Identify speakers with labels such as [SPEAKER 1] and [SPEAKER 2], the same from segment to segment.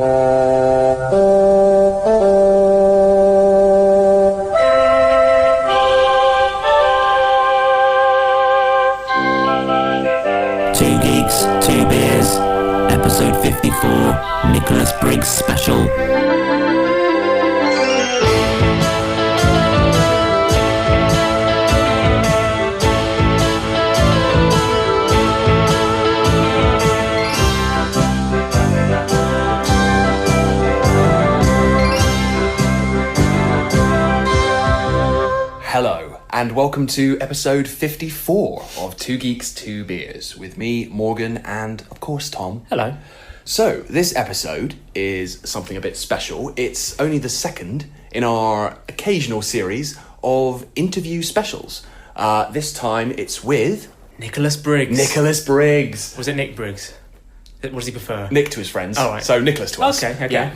[SPEAKER 1] Two Geeks, Two Beers, episode 54, Nicholas Briggs special.
[SPEAKER 2] Hello, and welcome to episode 54 of Two Geeks, Two Beers, with me, Morgan, and, of course, Tom.
[SPEAKER 3] Hello.
[SPEAKER 2] So, this episode is something a bit special. It's only the second in our occasional series of interview specials. This time, it's with...
[SPEAKER 3] Nicholas Briggs.
[SPEAKER 2] Nicholas Briggs.
[SPEAKER 3] Was it Nick Briggs? What does he prefer?
[SPEAKER 2] Nick to his friends.
[SPEAKER 3] Oh, right.
[SPEAKER 2] So, Nicholas to us.
[SPEAKER 3] Okay.
[SPEAKER 2] Yeah.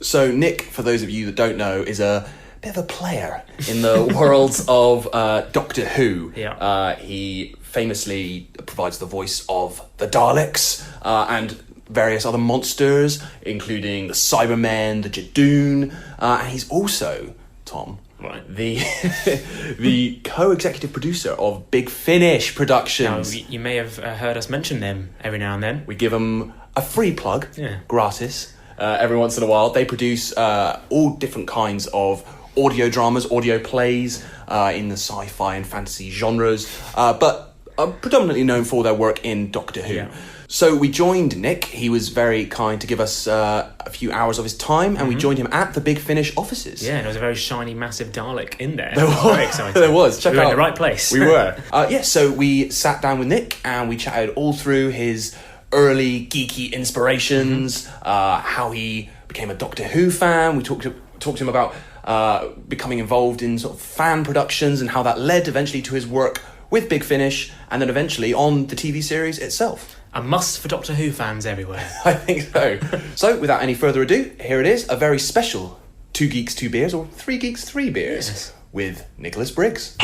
[SPEAKER 2] So, Nick, for those of you that don't know, is a bit of a player in the worlds of Doctor Who.
[SPEAKER 3] Yeah.
[SPEAKER 2] He famously provides the voice of the Daleks and various other monsters, including the Cybermen, the Jadoon, and he's also, Tom,
[SPEAKER 3] Right.
[SPEAKER 2] the co-executive producer of Big Finish
[SPEAKER 3] Now,
[SPEAKER 2] Productions.
[SPEAKER 3] you may have heard us mention them every now and then.
[SPEAKER 2] We give them a free plug,
[SPEAKER 3] Yeah.
[SPEAKER 2] gratis, every once in a while. They produce all different kinds of audio dramas, audio plays in the sci-fi and fantasy genres, but are predominantly known for their work in Doctor Who.
[SPEAKER 3] Yeah.
[SPEAKER 2] So we joined Nick. He was very kind to give us a few hours of his time, and we joined him at the Big Finish offices.
[SPEAKER 3] Yeah, and there was a very shiny, massive Dalek in there.
[SPEAKER 2] There
[SPEAKER 3] It was
[SPEAKER 2] was.
[SPEAKER 3] very exciting.
[SPEAKER 2] There was. Check
[SPEAKER 3] we were
[SPEAKER 2] out.
[SPEAKER 3] in the right place.
[SPEAKER 2] We were. So we sat down with Nick and we chatted all through his early geeky inspirations, how he became a Doctor Who fan. We talked to him about becoming involved in sort of fan productions and how that led eventually to his work with Big Finish and then eventually on the TV series itself.
[SPEAKER 3] A must for Doctor Who fans everywhere.
[SPEAKER 2] I think so. So without any further ado, here it is, a very special Two Geeks, Two Beers, or Three Geeks, Three Beers,
[SPEAKER 3] Yes.
[SPEAKER 2] with Nicholas Briggs.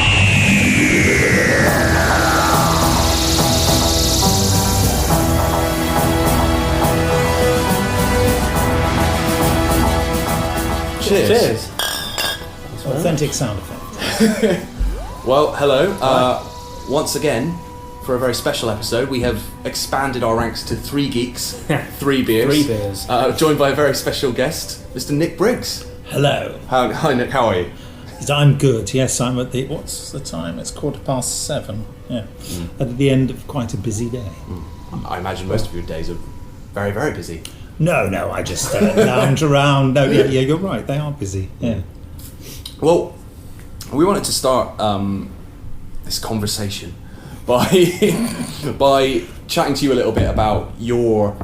[SPEAKER 2] Cheers.
[SPEAKER 4] Authentic sound effect.
[SPEAKER 2] Well, hello. Once again, for a very special episode, we have expanded our ranks to Three Geeks, Three Beers.
[SPEAKER 4] Three beers.
[SPEAKER 2] Joined by a very special guest, Mr. Nick Briggs.
[SPEAKER 4] Hello.
[SPEAKER 2] Hi, Nick. How are you?
[SPEAKER 4] I'm good. Yes, I'm at the... What's the time? It's 7:15. Yeah. At the end of quite a busy day.
[SPEAKER 2] I imagine most of your days are very, very busy.
[SPEAKER 4] No, I just lounge around. No, yeah, you're right. They are busy. Yeah.
[SPEAKER 2] Well, we wanted to start this conversation by by chatting to you a little bit about your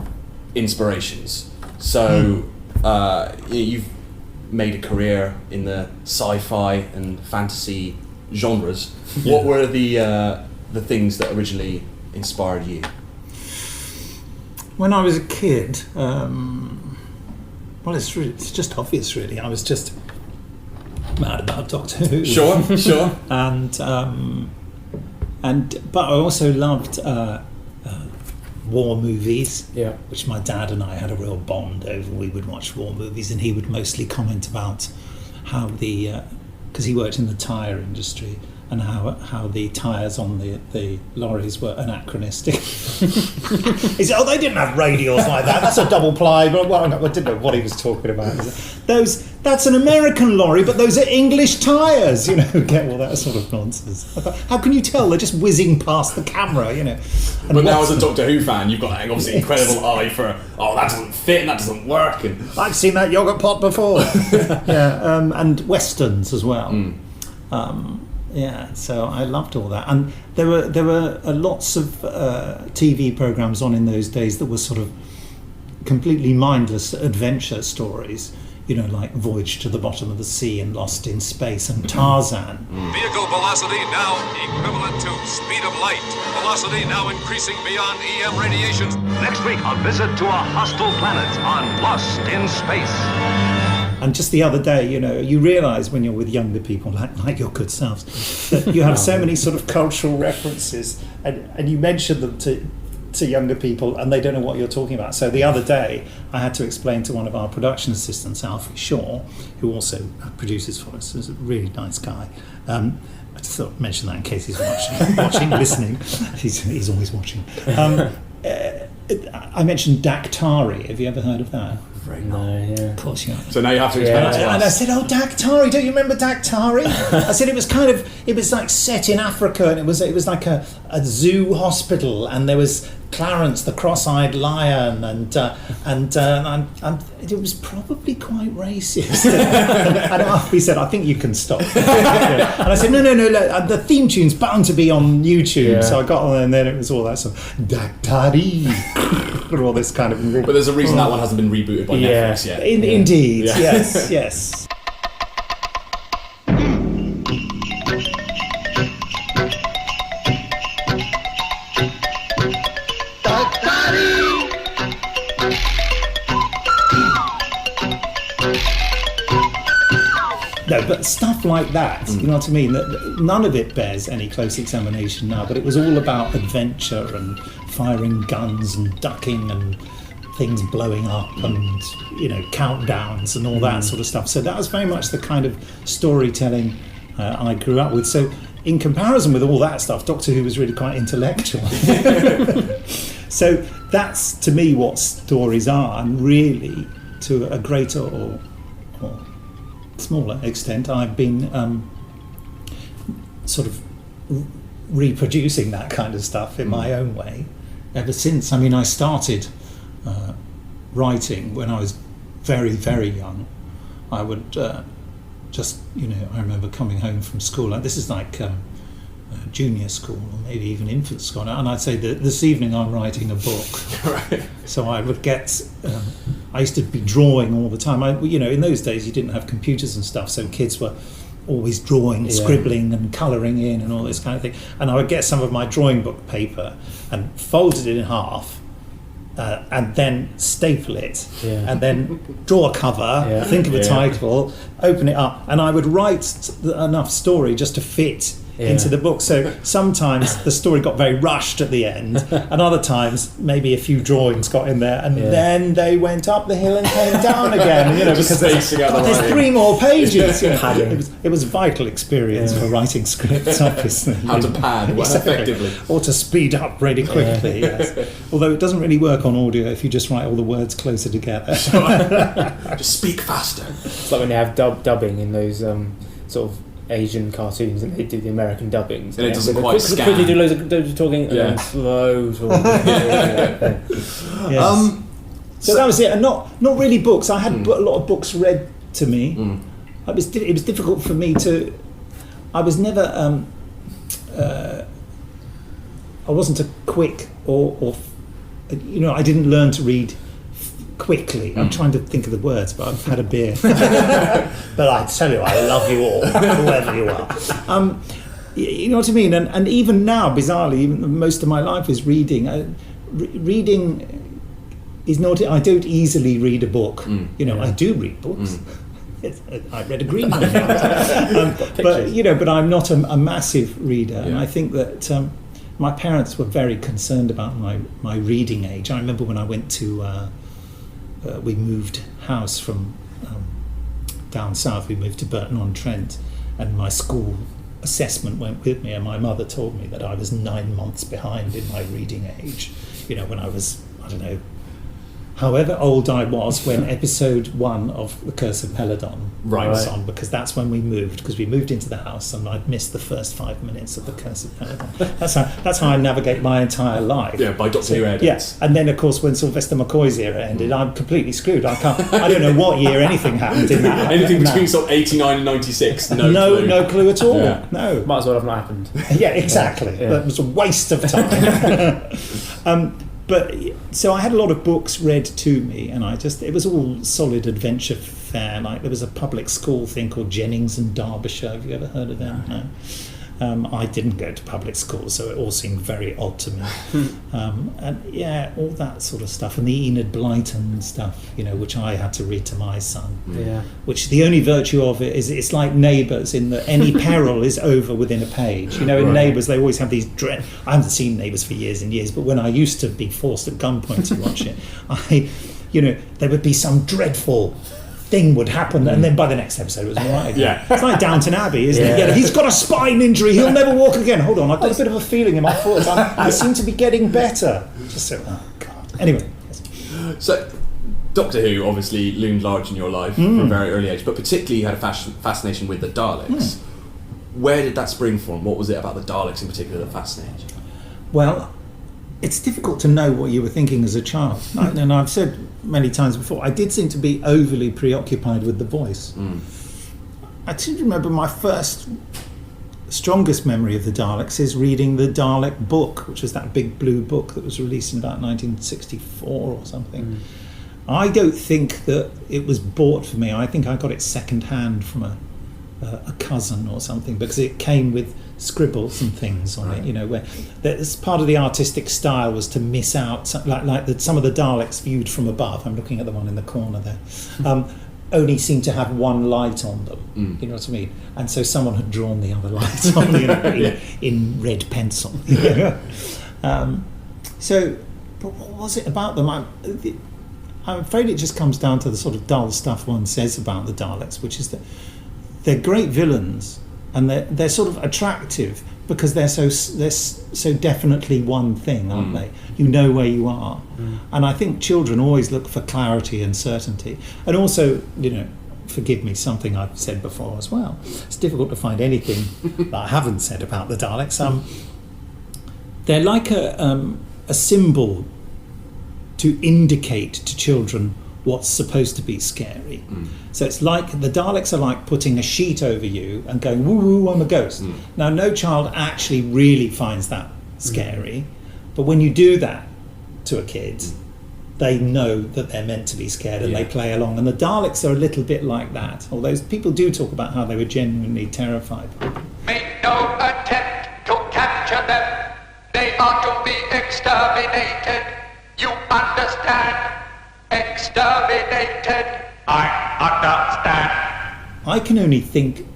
[SPEAKER 2] inspirations. So you've made a career in the sci-fi and fantasy genres.
[SPEAKER 4] Yeah.
[SPEAKER 2] What were the things that originally inspired you?
[SPEAKER 4] When I was a kid, well, it's just obvious, really. I was just mad about Doctor Who.
[SPEAKER 2] Sure.
[SPEAKER 4] But I also loved war movies,
[SPEAKER 3] Yeah.
[SPEAKER 4] which my dad and I had a real bond over. We would watch war movies, and he would mostly comment about how because he worked in the tyre industry, and how the tyres on the lorries were anachronistic. He said, they didn't have radials like that. That's a double ply. But I didn't know what he was talking about. That's an American lorry, but those are English tyres. Get all that sort of nonsense. I thought, how can you tell? They're just whizzing past the camera, And
[SPEAKER 2] But now as a Doctor Who fan, you've got that obviously incredible eye for, that doesn't fit and that doesn't work. And
[SPEAKER 4] I've seen that yogurt pot before. Yeah, and westerns as well. Yeah, so I loved all that, and there were lots of TV programs on in those days that were sort of completely mindless adventure stories, like Voyage to the Bottom of the Sea and Lost in Space and Tarzan.
[SPEAKER 5] Vehicle velocity now equivalent to speed of light. Velocity now increasing beyond EM radiation.
[SPEAKER 6] Next week, a visit to a hostile planet on Lost in Space.
[SPEAKER 4] And just the other day, you realise when you're with younger people, like your good selves, that you have so many sort of cultural references, and you mention them to to younger people and they don't know what you're talking about. So the other day I had to explain to one of our production assistants, Alfie Shaw, who also produces for us, is a really nice guy. I just thought I'd mention that in case he's watching, listening. He's always watching. I mentioned Daktari. Have you ever heard of that?
[SPEAKER 3] No, yeah.
[SPEAKER 4] Of course you have.
[SPEAKER 2] So now you have to explain it to us.
[SPEAKER 4] And I said, "Oh, Daktari! Don't you remember Daktari?" I said it was like set in Africa, and it was like a zoo hospital, and there was Clarence, the cross-eyed lion, and it was probably quite racist. And Alfie said, "I think you can stop." And I said, "No, the theme tune's bound to be on YouTube."
[SPEAKER 3] Yeah.
[SPEAKER 4] So I got on, and then it was all that sort of Daktari, or all this kind of.
[SPEAKER 2] But there's a reason that one hasn't been rebooted by Netflix yet.
[SPEAKER 4] Indeed,
[SPEAKER 2] Yeah.
[SPEAKER 4] yes. No, but stuff like that, you know what I mean? None of it bears any close examination now, but it was all about adventure and firing guns and ducking and things blowing up and, countdowns and all that sort of stuff. So that was very much the kind of storytelling I grew up with. So in comparison with all that stuff, Doctor Who was really quite intellectual. So that's, to me, what stories are, and really, to a greater or smaller extent, I've been sort of reproducing that kind of stuff in my own way ever since. I mean, I started writing when I was very, very young. I would I remember coming home from school, and this is like junior school or maybe even infant school, and I'd say that this evening I'm writing a book.
[SPEAKER 2] Right.
[SPEAKER 4] So I would get I used to be drawing all the time. In those days you didn't have computers and stuff, so kids were always drawing, scribbling and colouring in and all this kind of thing. And I would get some of my drawing book paper and fold it in half, and then staple it, and then draw a cover, think of a title, open it up, and I would write enough story just to fit into the book. So sometimes the story got very rushed at the end, and other times maybe a few drawings got in there, and then they went up the hill and came down again. Because there's 3 more pages. It was a vital experience for writing scripts, obviously.
[SPEAKER 2] How to pad effectively,
[SPEAKER 4] or to speed up really quickly. Yes. Although it doesn't really work on audio if you just write all the words closer together.
[SPEAKER 2] Just speak faster.
[SPEAKER 3] It's like when they have dubbing in those sort of Asian cartoons, and they do the American dubbings,
[SPEAKER 2] and it doesn't quite scan.
[SPEAKER 3] Quickly do loads of talking, and then slow talking.
[SPEAKER 4] So that was it, and not really books. I had a lot of books read to me. It was difficult for me to. I was never. I wasn't a quick or I didn't learn to read quickly. I'm trying to think of the words, but I've had a beer. But I tell you, I love you all, whoever you are. You know what I mean? And even now, bizarrely, even most of my life is reading. Reading is not. I don't easily read a book. I do read books. I read a green one. But I'm not a massive reader, and I think that my parents were very concerned about my reading age. I remember when I went to. We moved house from down south. We moved to Burton-on-Trent, and my school assessment went with me, and my mother told me that I was 9 months behind in my reading age. When I was, I don't know, however old I was when episode 1 of The Curse of Peladon was on, because that's when we moved, because we moved into the house and I'd missed the first 5 minutes of The Curse of Peladon. That's how I navigate my entire life.
[SPEAKER 2] Yeah, by Doctor Who edits.
[SPEAKER 4] Yes, and then of course when Sylvester McCoy's era ended, I'm completely screwed. I don't know what year anything happened in that.
[SPEAKER 2] Anything between sort of 89 and 96, no clue.
[SPEAKER 4] No clue at all.
[SPEAKER 2] Yeah.
[SPEAKER 4] No.
[SPEAKER 3] Might as well have not happened.
[SPEAKER 4] Yeah, exactly. That was a waste of time. But so I had a lot of books read to me, and it was all solid adventure fare. Like there was a public school thing called Jennings and Derbyshire. Have you ever heard of them? No. I didn't go to public school, so it all seemed very odd to me. And yeah, all that sort of stuff, and the Enid Blyton stuff, which I had to read to my son.
[SPEAKER 3] Yeah.
[SPEAKER 4] Which the only virtue of it is it's like Neighbours in that any peril is over within a page. In Neighbours they always have these I haven't seen Neighbours for years and years, but when I used to be forced at gunpoint to watch it, there would be some dreadful thing would happen, and then by the next episode it was all right again. It's like Downton Abbey, isn't it? He's got a spine injury, he'll never walk again. Hold on, I've got a bit of a feeling in my foot. I seem to be getting better. Just so, oh God. Anyway.
[SPEAKER 2] So, Doctor Who obviously loomed large in your life from a very early age, but particularly you had a fascination with the Daleks. Where did that spring from? What was it about the Daleks in particular that fascinated you?
[SPEAKER 4] Well, it's difficult to know what you were thinking as a child. And I've said many times before, I did seem to be overly preoccupied with the voice. I seem to remember my first strongest memory of the Daleks is reading the Dalek book, which was that big blue book that was released in about 1964 or something. I don't think that it was bought for me. I think I got it second hand from a cousin or something, because it came with scribbles and things on it, where that's part of the artistic style was to miss out, some of the Daleks viewed from above. I'm looking at the one in the corner there. Only seem to have one light on them, you know what I mean? And so someone had drawn the other light on in red pencil. So, but what was it about them? I'm afraid it just comes down to the sort of dull stuff one says about the Daleks, which is that they're great villains, and they're sort of attractive because they're so definitely one thing, aren't they? You know where you are. And I think children always look for clarity and certainty. And also, forgive me, something I've said before as well. It's difficult to find anything that I haven't said about the Daleks. They're like a symbol to indicate to children what's supposed to be scary. So it's like the Daleks are like putting a sheet over you and going, woo woo, I'm a ghost. Now, no child actually really finds that scary, but when you do that to a kid, they know that they're meant to be scared and they play along. And the Daleks are a little bit like that, although people do talk about how they were genuinely terrified.
[SPEAKER 7] Make no attempt to capture them. They are to be exterminated. You understand? Exterminated. I understand.
[SPEAKER 4] I can only think.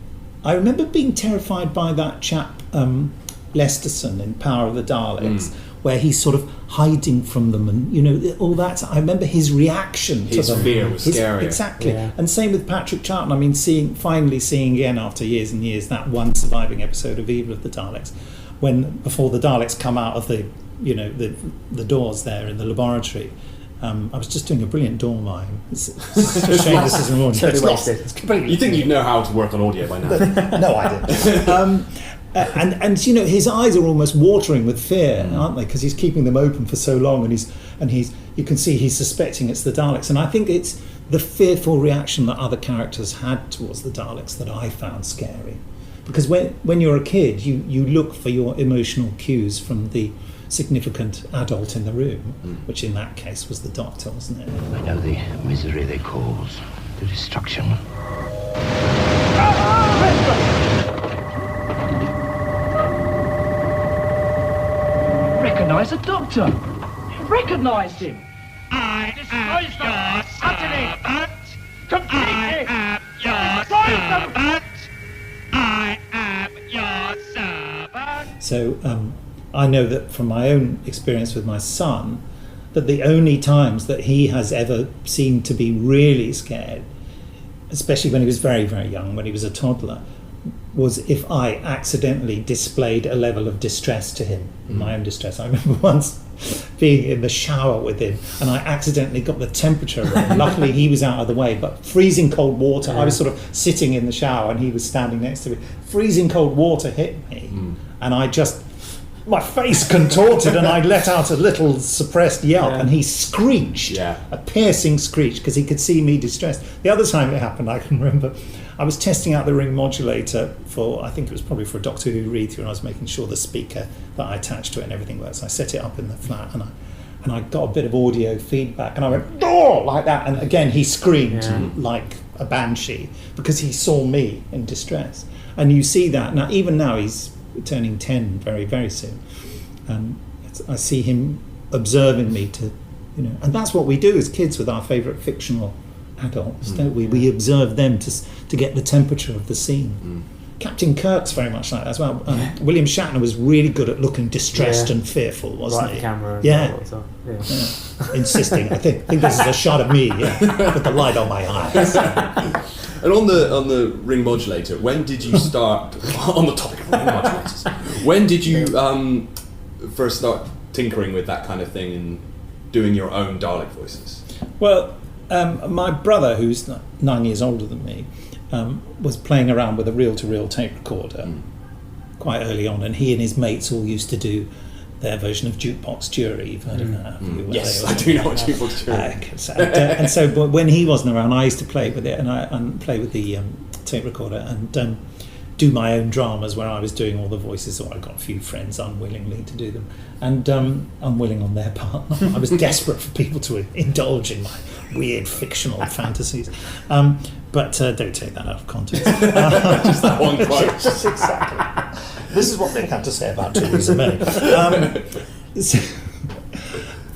[SPEAKER 4] I remember being terrified by that chap Lesterson in Power of the Daleks, where he's sort of hiding from them, and all that. I remember his reaction to them.
[SPEAKER 2] His fear was scary.
[SPEAKER 4] Exactly, and same with Patrick Troughton. I mean, finally seeing again after years and years that one surviving episode of Evil of the Daleks, before the Daleks come out of the doors there in the laboratory. I was just doing a brilliant door mime. It's a shame this isn't audio.
[SPEAKER 3] Totally wasted.
[SPEAKER 4] It's completely.
[SPEAKER 2] You think you'd know how to work on audio by now?
[SPEAKER 4] No, I didn't. And his eyes are almost watering with fear, aren't they? Because he's keeping them open for so long, and he's you can see he's suspecting it's the Daleks. And I think it's the fearful reaction that other characters had towards the Daleks that I found scary. Because when you're a kid, you look for your emotional cues from the significant adult in the room, which in that case was the Doctor, wasn't it?
[SPEAKER 8] I know the misery they cause, the destruction.
[SPEAKER 6] Recognise the Doctor! Recognised him!
[SPEAKER 9] I
[SPEAKER 6] Destroys them!
[SPEAKER 9] am
[SPEAKER 6] Utterly! Completely!
[SPEAKER 9] your
[SPEAKER 6] Destroys them!
[SPEAKER 9] servant. I am your servant.
[SPEAKER 4] So I know that from my own experience with my son, that the only times that he has ever seemed to be really scared, especially when he was very, very young, when he was a toddler, was if I accidentally displayed a level of distress to him, my own distress. I remember once being in the shower with him and I accidentally got the temperature wrong. Luckily he was out of the way, but freezing cold water, I was sort of sitting in the shower and he was standing next to me. Freezing cold water hit me and my face contorted and I let out a little suppressed yelp and he screeched, a piercing screech, because he could see me distressed. The other time it happened, I can remember, I was testing out the ring modulator for, I think it was probably for a Doctor Who read-through, and I was making sure the speaker that I attached to it and everything works. I set it up in the flat and I got a bit of audio feedback and I went, "Oh!" like that, and again he screamed like a banshee because he saw me in distress. And you see that now, even now he's turning 10 very, very soon. And I see him observing me and that's what we do as kids with our favourite fictional adults, don't we? We observe them to get the temperature of the scene. Captain Kirk's very much like that as well. William Shatner was really good at looking distressed and fearful, wasn't he?
[SPEAKER 3] The camera.
[SPEAKER 4] Insisting. I think this is a shot of me, with the light on my eyes.
[SPEAKER 2] And on the ring modulator, when did you start? On the topic of ring modulators, when did you first start tinkering with that kind of thing and doing your own Dalek voices?
[SPEAKER 4] Well, my brother, who's 9 years older than me, was playing around with a reel-to-reel tape recorder quite early on, and he and his mates all used to do their version of Jukebox Jury. You've heard of that?
[SPEAKER 2] Yes, I do know what Jukebox Jury is.
[SPEAKER 4] And so when he wasn't around, I used to play with it and play with the tape recorder and do my own dramas where I was doing all the voices, or I got a few friends unwillingly to do them, and unwilling on their part. I was desperate for people to indulge in my weird fictional fantasies. But don't take that out of context.
[SPEAKER 2] Just that one quote.
[SPEAKER 4] Just exactly. This is what they had to say about Theresa May.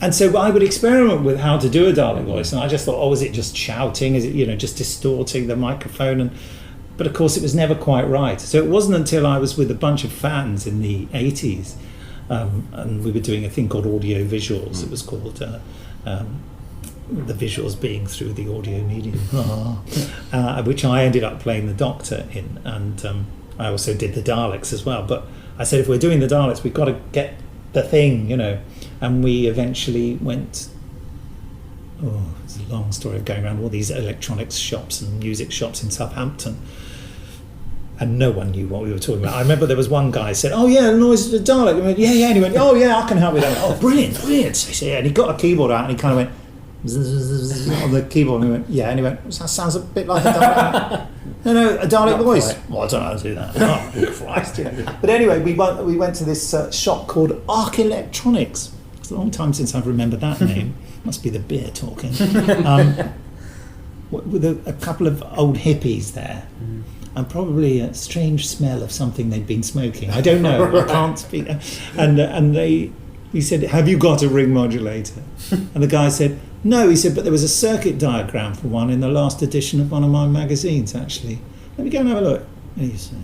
[SPEAKER 4] And so I would experiment with how to do a Dalek voice, and I just thought, is it just shouting? Is it just distorting the microphone? But of course, it was never quite right. So it wasn't until I was with a bunch of fans in the 80s, and we were doing a thing called audio visuals. It was called the visuals being through the audio medium, which I ended up playing the Doctor in, and I also did the Daleks as well. But I said, if we're doing the Daleks, we've got to get the thing, and we eventually went. It's a long story of going around all these electronics shops and music shops in Southampton, and no one knew what we were talking about. I remember there was one guy who said, the noise of the Dalek. I went, yeah, and he went, I can help with that. Brilliant. So, and he got a keyboard out and he kind of went on the keyboard, and he went, and he went, that sounds a bit like a Dalek. No, a Dalek voice. Well, I don't know how to do that. Oh, Christ, But anyway, we went to this shop called Arc Electronics. It's a long time since I've remembered that name. Must be the beer talking. With a couple of old hippies there, and probably a strange smell of something they'd been smoking. I don't know. I can't speak. And he said, "Have you got a ring modulator?" And the guy said, "No." He said, "But there was a circuit diagram for one in the last edition of one of my magazines. Actually, let me go and have a look." And he said,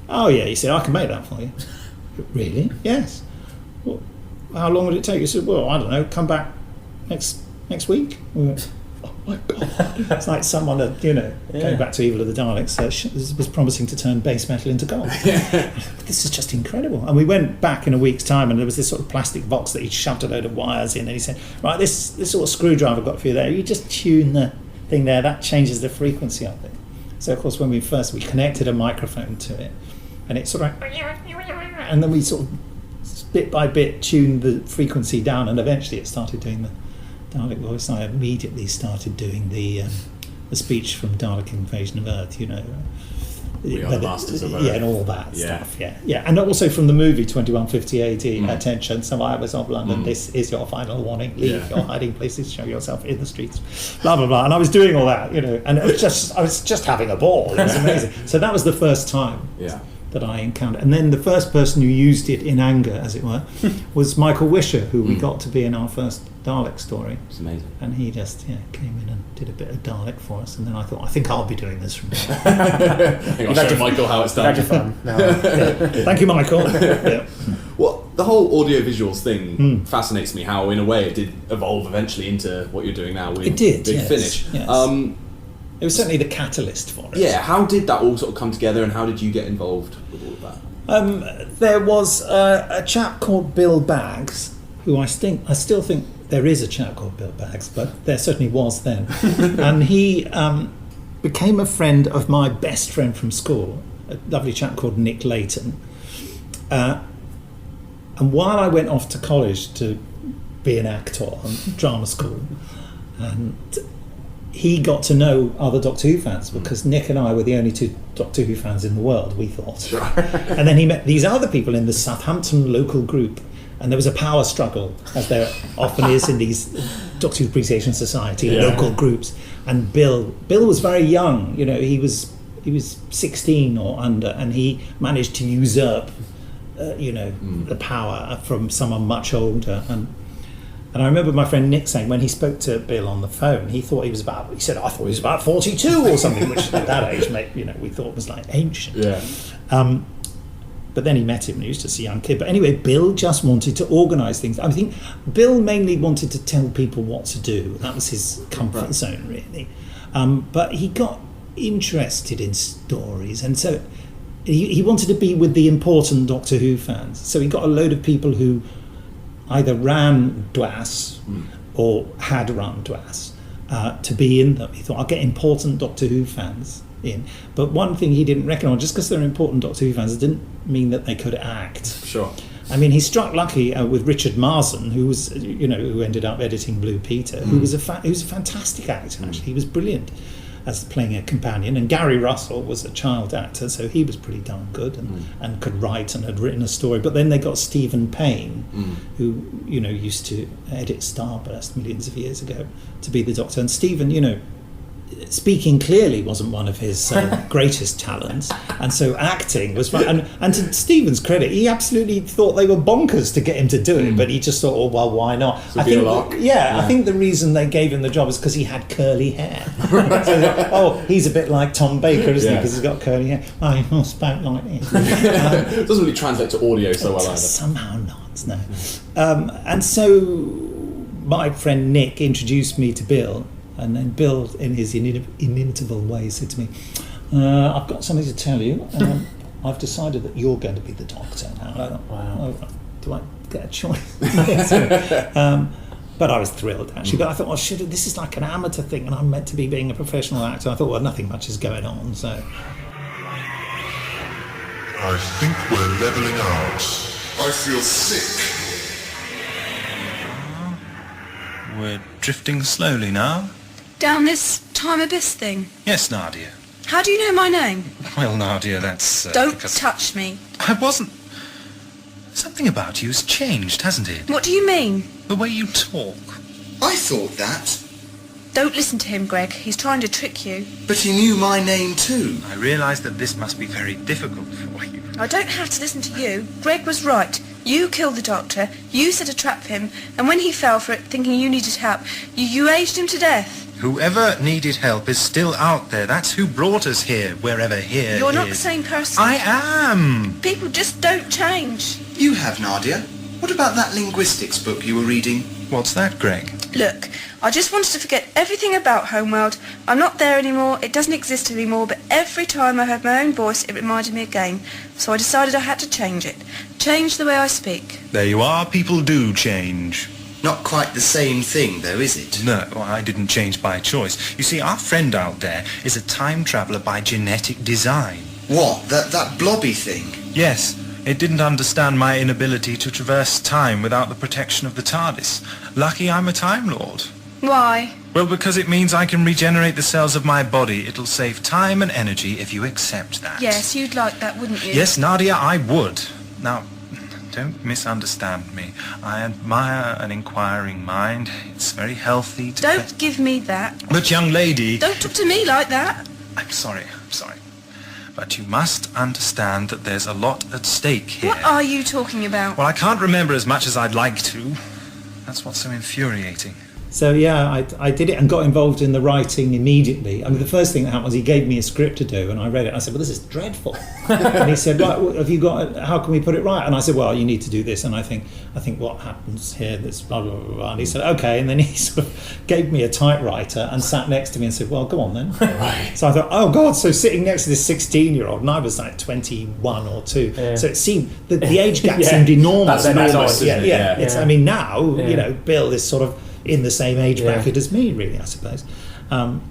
[SPEAKER 4] "Oh yeah." He said, "I can make that for you." Really? Yes. Well, how long would it take? He said, "Well, I don't know. Come back next week." We went, oh my God. It's like someone that, going back to Evil of the Daleks, was promising to turn base metal into gold. This is just incredible. And we went back in a week's time, and there was this sort of plastic box that he shoved a load of wires in, and he said, right, this sort of screwdriver I've got for you there, you just tune the thing there, that changes the frequency of it. So of course when we connected a microphone to it, and it sort of, and then we sort of bit by bit tuned the frequency down, and eventually it started doing the Dalek voice. I immediately started doing the speech from Dalek Invasion of Earth,
[SPEAKER 2] We are the masters of Earth.
[SPEAKER 4] Yeah, and all that stuff, yeah. And also from the movie 2150 AD, attention, survivors of London, this is your final warning, leave your hiding places, show yourself in the streets, blah, blah, blah. And I was doing all that, and I was just having a ball. It was amazing. So that was the first time that I encountered. And then the first person who used it in anger, as it were, was Michael Wisher, who we got to be in our first Dalek story.
[SPEAKER 2] It's amazing.
[SPEAKER 4] And he just came in and did a bit of Dalek for us, and then I thought, I think I'll be doing this from now.
[SPEAKER 2] I'll show Michael how it's done.
[SPEAKER 3] Fun. No.
[SPEAKER 4] Thank you, Michael.
[SPEAKER 2] Well, the whole audio visuals thing fascinates me, how in a way it did evolve eventually into what you're doing now with Big Finish.
[SPEAKER 4] Yes. It was certainly the catalyst for it.
[SPEAKER 2] Yeah, how did that all sort of come together, and how did you get involved with all of that?
[SPEAKER 4] There was a chap called Bill Baggs, who I still think there is a chap called Bill Baggs, but there certainly was then. And he became a friend of my best friend from school, a lovely chap called Nick Layton. And while I went off to college to be an actor and drama school, and he got to know other Doctor Who fans, because Nick and I were the only two Doctor Who fans in the world, we thought. Sure. And then he met these other people in the Southampton local group, and there was a power struggle, as there often is in these Doctor Who Appreciation Society local groups. And Bill was very young, he was 16 or under, and he managed to usurp the power from someone much older. And I remember my friend Nick saying when he spoke to Bill on the phone, he said, I thought he was about 42 or something, which at that age, we thought was like ancient.
[SPEAKER 2] Yeah.
[SPEAKER 4] But then he met him and he was just a young kid. But anyway, Bill just wanted to organise things. I think Bill mainly wanted to tell people what to do. That was his comfort zone, really. But he got interested in stories, and so he wanted to be with the important Doctor Who fans. So he got a load of people who either ran DWAS or had run DWAS to be in them. He thought, I'll get important Doctor Who fans in. But one thing he didn't reckon on, just because they're important Doctor Who fans, it didn't mean that they could act.
[SPEAKER 2] Sure.
[SPEAKER 4] I mean, he struck lucky with Richard Marsden, who was, who ended up editing Blue Peter, who was a fantastic actor. Actually, he was brilliant as playing a companion. And Gary Russell was a child actor, so he was pretty darn good and could write and had written a story. But then they got Stephen Payne, who used to edit Starburst millions of years ago, to be the Doctor. And Stephen, speaking clearly wasn't one of his greatest talents, and so acting was fun. And to Stephen's credit, he absolutely thought they were bonkers to get him to do it, but he just thought, oh well, why not?
[SPEAKER 2] I
[SPEAKER 4] think the reason they gave him the job is because he had curly hair. So, he's a bit like Tom Baker, isn't he? Because he's got curly hair. He must spoke like this.
[SPEAKER 2] It doesn't really translate to audio so well either.
[SPEAKER 4] Somehow not, no. And so my friend Nick introduced me to Bill. And then Bill, in his inimitable way, said to me, I've got something to tell you. I've decided that you're going to be the Doctor now. And I thought, wow. Do I get a choice? But I was thrilled, actually. But I thought, this is like an amateur thing, and I'm meant to be being a professional actor. I thought, well, nothing much is going on, so...
[SPEAKER 10] I think we're levelling out. I feel sick.
[SPEAKER 11] We're drifting slowly now.
[SPEAKER 12] Down this time abyss thing?
[SPEAKER 11] Yes, Nadia.
[SPEAKER 12] How do you know my name?
[SPEAKER 11] Well, Nadia, that's...
[SPEAKER 12] Don't touch me.
[SPEAKER 11] I wasn't... Something about you's changed, hasn't it?
[SPEAKER 12] What do you mean?
[SPEAKER 11] The way you talk.
[SPEAKER 13] I thought that.
[SPEAKER 12] Don't listen to him, Greg. He's trying to trick you.
[SPEAKER 13] But he knew my name too.
[SPEAKER 11] I realise that this must be very difficult for you.
[SPEAKER 12] I don't have to listen to you. Greg was right. You killed the Doctor, you set a trap for him, and when he fell for it, thinking you needed help, you aged him to death.
[SPEAKER 11] Whoever needed help is still out there. That's who brought us here, wherever here
[SPEAKER 12] You're
[SPEAKER 11] is.
[SPEAKER 12] not the same person.
[SPEAKER 11] I am.
[SPEAKER 12] People just don't change.
[SPEAKER 13] You have, Nadia. What about that linguistics book you were reading?
[SPEAKER 11] What's that, Greg?
[SPEAKER 12] Look, I just wanted to forget everything about Homeworld. I'm not there anymore, it doesn't exist anymore, but every time I heard my own voice, it reminded me again. So I decided I had to change it. Change the way I speak.
[SPEAKER 11] There you are, people do change.
[SPEAKER 13] Not quite the same thing, though, is it?
[SPEAKER 11] No, I didn't change by choice. You see, our friend out there is a time traveller by genetic design.
[SPEAKER 13] What, that blobby thing?
[SPEAKER 11] Yes. It didn't understand my inability to traverse time without the protection of the TARDIS. Lucky I'm a Time Lord.
[SPEAKER 12] Why?
[SPEAKER 11] Well, because it means I can regenerate the cells of my body. It'll save time and energy if you accept that.
[SPEAKER 12] Yes, you'd like that, wouldn't you?
[SPEAKER 11] Yes, Nadia, I would. Now, don't misunderstand me. I admire an inquiring mind. It's very healthy to...
[SPEAKER 12] Don't give me that.
[SPEAKER 11] But, young lady...
[SPEAKER 12] Don't talk to me like that.
[SPEAKER 11] I'm sorry. But you must understand that there's a lot at stake here.
[SPEAKER 12] What are you talking about?
[SPEAKER 11] Well, I can't remember as much as I'd like to. That's what's so infuriating.
[SPEAKER 4] So yeah, I did it and got involved in the writing immediately. I mean, the first thing that happened was he gave me a script to do, and I read it. I said, "Well, this is dreadful." And he said, "Right, have you got? How can we put it right?" And I said, "Well, you need to do this." And I think what happens here, this blah blah blah blah. And he said, "Okay." And then he sort of gave me a typewriter and sat next to me and said, "Well, go on then."
[SPEAKER 2] Right.
[SPEAKER 4] So I thought, "Oh God!" So sitting next to this 16-year-old, and I was like 21 or 2. Yeah. So it seemed the age gap seemed enormous.
[SPEAKER 2] That's enormous.
[SPEAKER 4] Yeah. It's, I mean, now Bill is sort of in the same age bracket as me, really, I suppose. And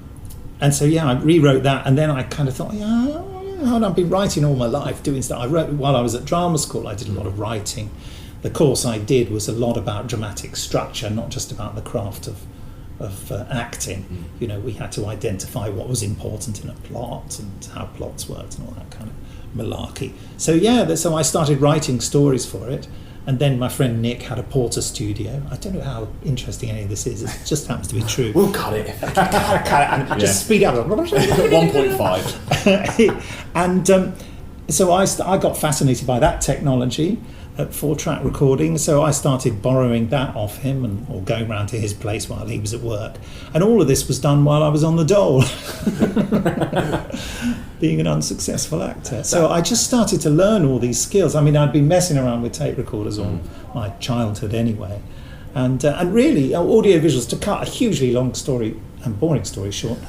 [SPEAKER 4] so, I rewrote that, and then I kind of thought, I've been writing all my life, doing stuff. I wrote while I was at drama school. I did a lot of writing. The course I did was a lot about dramatic structure, not just about the craft of acting. We had to identify what was important in a plot and how plots worked and all that kind of malarkey. So, so I started writing stories for it. And then my friend Nick had a Porter studio. I don't know how interesting any of this is. It just happens to be true.
[SPEAKER 2] We'll cut it.
[SPEAKER 4] Cut it and just speed up.
[SPEAKER 2] 1.5.
[SPEAKER 4] so I got fascinated by that technology at 4-track recording, so I started borrowing that off him or going round to his place while he was at work. And all of this was done while I was on the dole, being an unsuccessful actor. So I just started to learn all these skills. I mean, I'd been messing around with tape recorders all my childhood anyway. And really, audiovisuals, to cut a hugely long story and boring story short,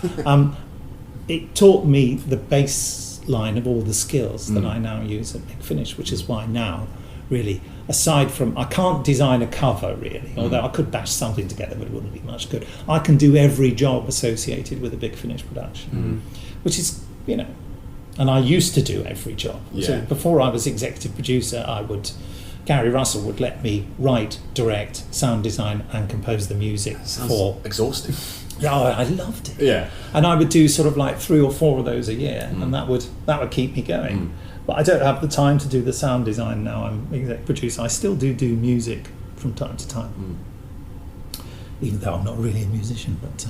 [SPEAKER 4] it taught me the baseline of all the skills that I now use at Big Finish, which is why now, really, aside from, I can't design a cover really, although I could bash something together, but it wouldn't be much good. I can do every job associated with a Big Finish production, which is, you know, and I used to do every job.
[SPEAKER 2] Yeah.
[SPEAKER 4] So before I was executive producer, Gary Russell would let me write, direct, sound design and compose the music.
[SPEAKER 2] Sounds exhausting.
[SPEAKER 4] Yeah, I loved it.
[SPEAKER 2] Yeah.
[SPEAKER 4] And I would do sort of like 3 or 4 of those a year, and that would keep me going. But I don't have the time to do the sound design now. I'm exec producer. I still do music from time to time, even though I'm not really a musician. But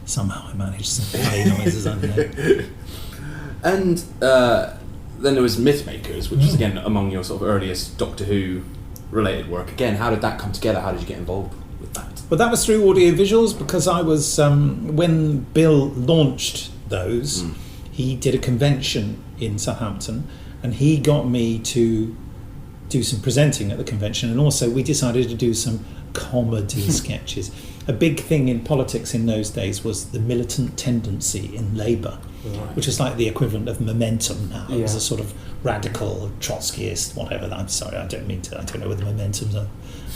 [SPEAKER 4] somehow I manage some play noises. I don't know.
[SPEAKER 2] And then there was Mythmakers, which was again among your sort of earliest Doctor Who related work. Again, how did that come together? How did you get involved with that?
[SPEAKER 4] Well, that was through audiovisuals, because I was when Bill launched those, he did a convention in Southampton, and he got me to do some presenting at the convention, and also we decided to do some comedy sketches. A big thing in politics in those days was the militant tendency in Labour, which is like the equivalent of Momentum now. It was a sort of radical Trotskyist, whatever. I'm sorry, I don't know whether Momentum's a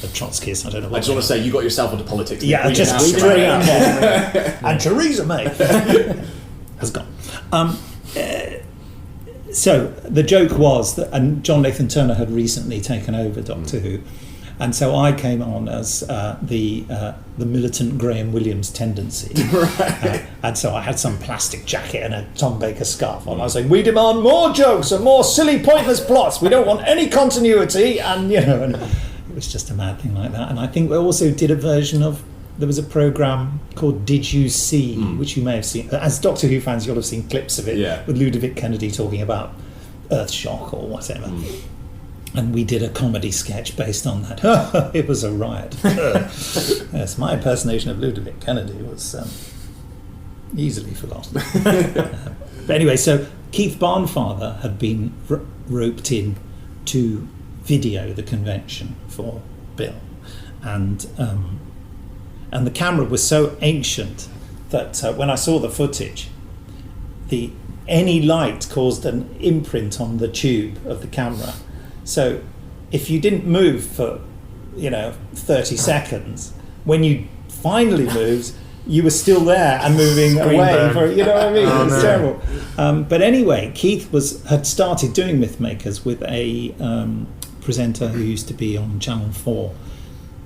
[SPEAKER 4] Trotskyist. I don't know.
[SPEAKER 2] I just want to say, you got yourself into politics.
[SPEAKER 4] Yeah, just straight up. And Theresa May has gone. So the joke was that, and John Nathan Turner had recently taken over Doctor Who, and so I came on as the militant Graham Williams tendency, and so I had some plastic jacket and a Tom Baker scarf on. I was saying, "We demand more jokes and more silly, pointless plots. We don't want any continuity," and and it was just a mad thing like that. And I think we also did a version of. There was a programme called Did You See, which you may have seen. As Doctor Who fans, you'll have seen clips of it, with Ludovic Kennedy talking about Earthshock or whatever. And we did a comedy sketch based on that. It was a riot. Yes, my impersonation of Ludovic Kennedy was easily forgotten. But anyway, so Keith Barnfather had been roped in to video the convention for Bill. And the camera was so ancient that when I saw the footage, any light caused an imprint on the tube of the camera. So if you didn't move for 30 seconds, when you finally moved, you were still there and moving away. For, you know what I mean? It was terrible. But anyway, Keith had started doing Mythmakers with a presenter who used to be on Channel 4.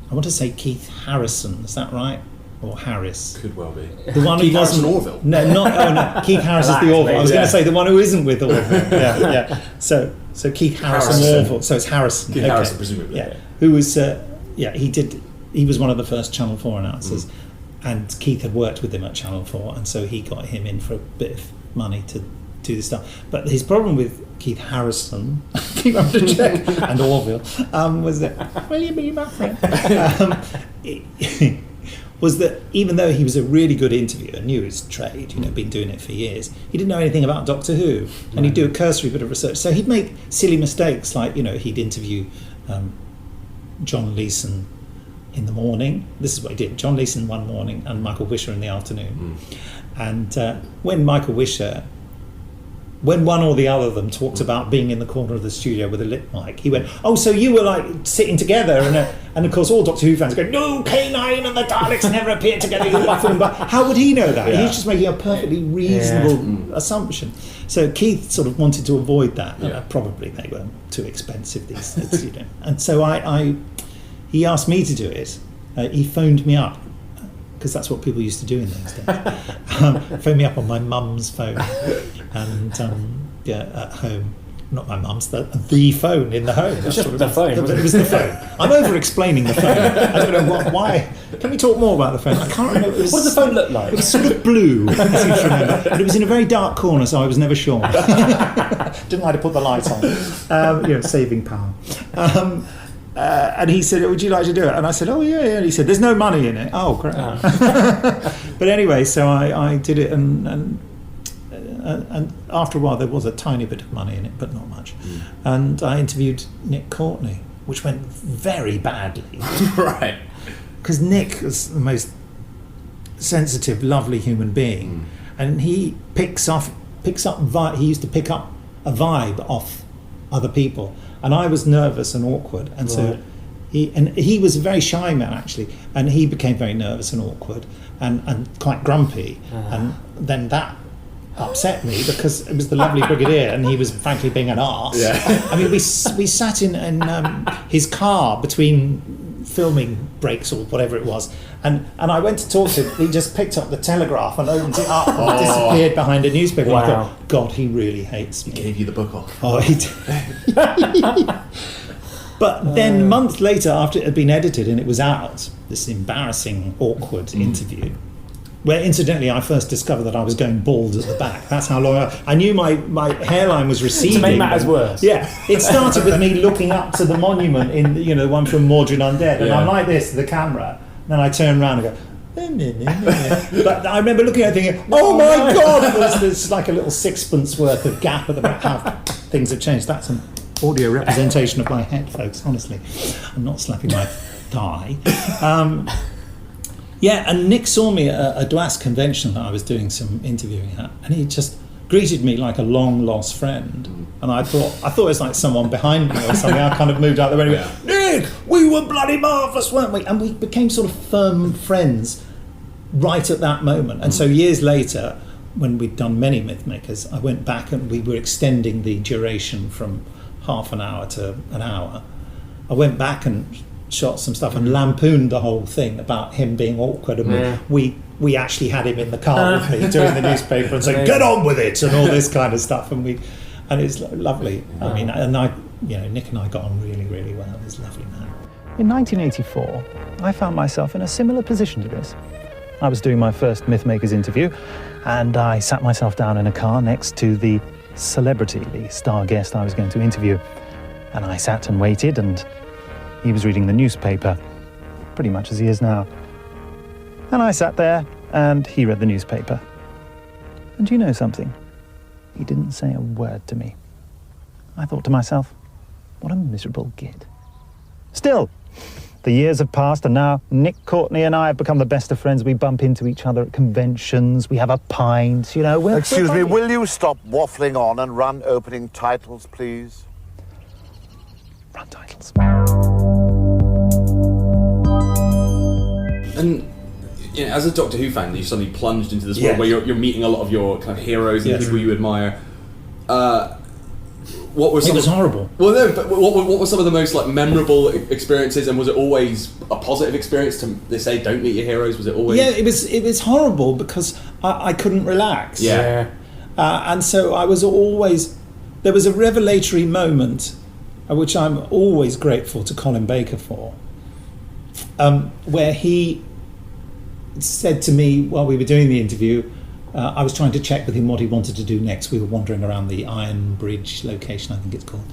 [SPEAKER 4] I want to say Keith Harrison, is that right? Or Harris?
[SPEAKER 2] Could well be.
[SPEAKER 4] The one
[SPEAKER 2] Keith
[SPEAKER 4] who wasn't
[SPEAKER 2] Orville.
[SPEAKER 4] No. Keith Harris is the Orville. I was going to say the one who isn't with Orville. Yeah. So Keith Harrison Orville. So it's Harrison.
[SPEAKER 2] Keith Harrison, presumably.
[SPEAKER 4] Yeah. Who was? He was one of the first Channel 4 announcers, and Keith had worked with him at Channel 4, and so he got him in for a bit of money to do this stuff. But his problem with Keith Harrison, keep up to check, and Orville, was that, will you be my friend? Was that even though he was a really good interviewer, knew his trade, been doing it for years, he didn't know anything about Doctor Who, and he'd do a cursory bit of research. So he'd make silly mistakes, like he'd interview John Leeson in the morning. This is what he did: John Leeson one morning and Michael Wisher in the afternoon. And when one or the other of them talked about being in the corner of the studio with a lip mic, he went, "Oh, so you were like sitting together?" And of course, all Doctor Who fans go, "No, K9 and the Daleks never appeared together." But how would he know that? Yeah. He's just making a perfectly reasonable assumption. So Keith sort of wanted to avoid that. Probably they were too expensive these days, And so he asked me to do it. He phoned me up, because that's what people used to do in those days. Phone me up on my mum's phone, and at home, not my mum's, the phone in the home.
[SPEAKER 3] It's just the phone.
[SPEAKER 4] It was the phone. I'm over-explaining the phone. I don't know why. Can we talk more about the phone? I can't remember.
[SPEAKER 3] What does the phone look like?
[SPEAKER 4] It was sort of blue, I seem to remember. But it was in a very dark corner, so I was never sure. Didn't like to put the light on. Saving power. And he said, would you like to do it? And I said, oh, yeah. And he said, there's no money in it. Oh, great. But anyway, so I did it, and after a while there was a tiny bit of money in it, but not much. And I interviewed Nick Courtney, which went very badly.
[SPEAKER 2] Right.
[SPEAKER 4] Because Nick was the most sensitive, lovely human being, and he he used to pick up a vibe off other people, and I was nervous and awkward, and so he was a very shy man actually, and he became very nervous and awkward and quite grumpy, and then that upset me because it was the lovely brigadier and he was frankly being an arse. Yeah. I mean, we sat in his car between filming breaks or whatever it was, and I went to talk to him. He just picked up the Telegraph and opened it up and disappeared behind a newspaper.
[SPEAKER 3] Wow.
[SPEAKER 4] I thought, God, he really hates me.
[SPEAKER 2] He gave you the book off.
[SPEAKER 4] Oh, he did. But then a month later, after it had been edited and it was out, this embarrassing, awkward interview, where incidentally I first discovered that I was going bald at the back. That's how long I knew my hairline was receding.
[SPEAKER 3] To make matters worse.
[SPEAKER 4] Yeah, it started with me looking up to the monument in the one from Mordred Undead, and I'm like this to the camera. Then I turn around and go. But I remember looking at it thinking, oh my God, there's like a little sixpence worth of gap at the back. How things have changed. That's an audio representation of my head, folks. Honestly, I'm not slapping my thigh. Yeah, and Nick saw me at a DWAS convention that I was doing some interviewing at, and he just greeted me like a long lost friend. And I thought it was like someone behind me or something. I kind of moved out the way and went, Nick, we were bloody marvellous, weren't we? And we became sort of firm friends right at that moment. And so years later, when we'd done many Mythmakers, I went back and we were extending the duration from half an hour to an hour. I went back and shot some stuff and lampooned the whole thing about him being awkward, and we actually had him in the car with me doing the newspaper and saying get on with it and all this kind of stuff, and it's lovely. I mean, and Nick and I got on really, really well. He's a lovely man.
[SPEAKER 14] In 1984, I found myself in a similar position to this. I was doing my first Mythmakers interview, and I sat myself down in a car next to the celebrity, the star guest I was going to interview, and I sat and waited, and he was reading the newspaper, pretty much as he is now. And I sat there, and he read the newspaper. And do you know something? He didn't say a word to me. I thought to myself, what a miserable git. Still, the years have passed, and now Nick Courtney and I have become the best of friends. We bump into each other at conventions, we have a pint,
[SPEAKER 15] Excuse me, will you stop waffling on and run opening titles, please?
[SPEAKER 14] Run titles.
[SPEAKER 2] And as a Doctor Who fan, you suddenly plunged into this world where you're meeting a lot of your kind of heroes and people you admire. What were some?
[SPEAKER 4] It was horrible.
[SPEAKER 2] Well, no, but what were some of the most memorable experiences? And was it always a positive experience? They say don't meet your heroes. Was it always?
[SPEAKER 4] Yeah, it was horrible because I couldn't relax.
[SPEAKER 2] Yeah.
[SPEAKER 4] And so I was always. There was a revelatory moment, which I'm always grateful to Colin Baker for, where he said to me while we were doing the interview, I was trying to check with him what he wanted to do next. We were wandering around the Iron Bridge location, I think it's called,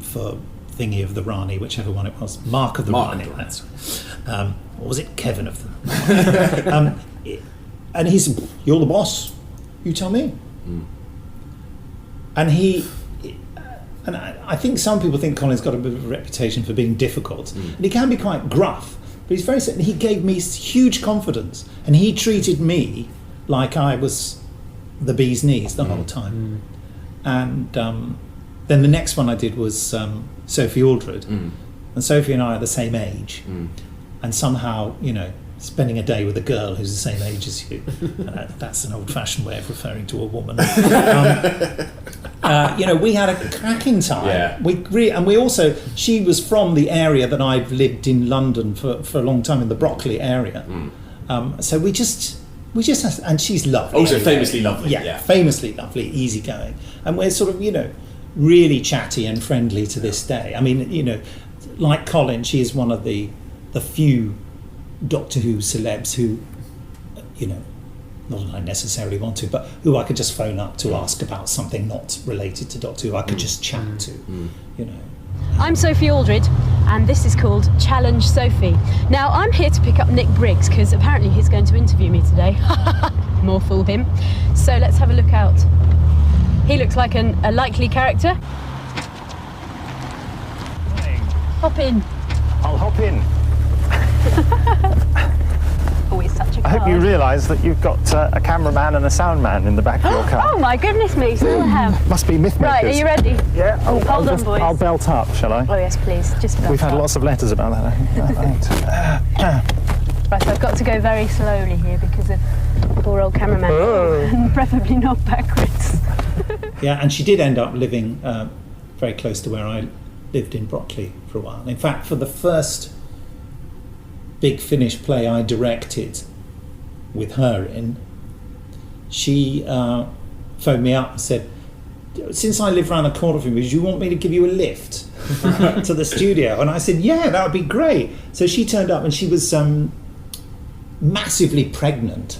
[SPEAKER 4] for Thingy of the Rani, whichever one it was. Mark of the Rani. That's or was it Kevin of them? And he said, "You're the boss. You tell me." And I think some people think Colin's got a bit of a reputation for being difficult, and he can be quite gruff. But he's very certain. He gave me huge confidence, and he treated me like I was the bee's knees the whole time. And then the next one I did was Sophie Aldred, and Sophie and I are the same age, and somehow spending a day with a girl who's the same age as you, that's an old-fashioned way of referring to a woman. We had a cracking time. Yeah. We also, she was from the area that I've lived in London for a long time, in the Brockley area. So we just and she's lovely.
[SPEAKER 2] Also famously lovely.
[SPEAKER 4] Yeah, famously lovely, easygoing. And we're sort of, really chatty and friendly to this day. I mean, you know, like Colin, she is one of the few Doctor Who celebs who, you know, not that I necessarily want to, but who I could just phone up to ask about something not related to Doctor Who. I could just chat to, you know.
[SPEAKER 16] I'm Sophie Aldred, and this is called Challenge Sophie. Now, I'm here to pick up Nick Briggs, because apparently he's going to interview me today. More fool him. So let's have a look out. He looks like a likely character. Hop in.
[SPEAKER 14] I'll hop in.
[SPEAKER 16] Always such a
[SPEAKER 14] I hope you realise that you've got a cameraman and a sound man in the back of your car.
[SPEAKER 16] Oh my goodness me, still have.
[SPEAKER 14] Must be myth makers.
[SPEAKER 16] Right, are you ready?
[SPEAKER 14] Yeah.
[SPEAKER 16] Hold on, boys.
[SPEAKER 14] I'll belt up, shall I?
[SPEAKER 16] Oh yes, please. Just belt
[SPEAKER 14] We've had
[SPEAKER 16] up.
[SPEAKER 14] lots of letters about that.
[SPEAKER 16] Right, I've got to go very slowly here because of poor old cameraman. And preferably not backwards.
[SPEAKER 4] Yeah, and she did end up living very close to where I lived in Brockley for a while. In fact, for the first big Finnish play I directed with her in, she phoned me up and said, since I live around the corner from you, do you want me to give you a lift to the studio? And I said, yeah, that would be great. So she turned up and she was massively pregnant.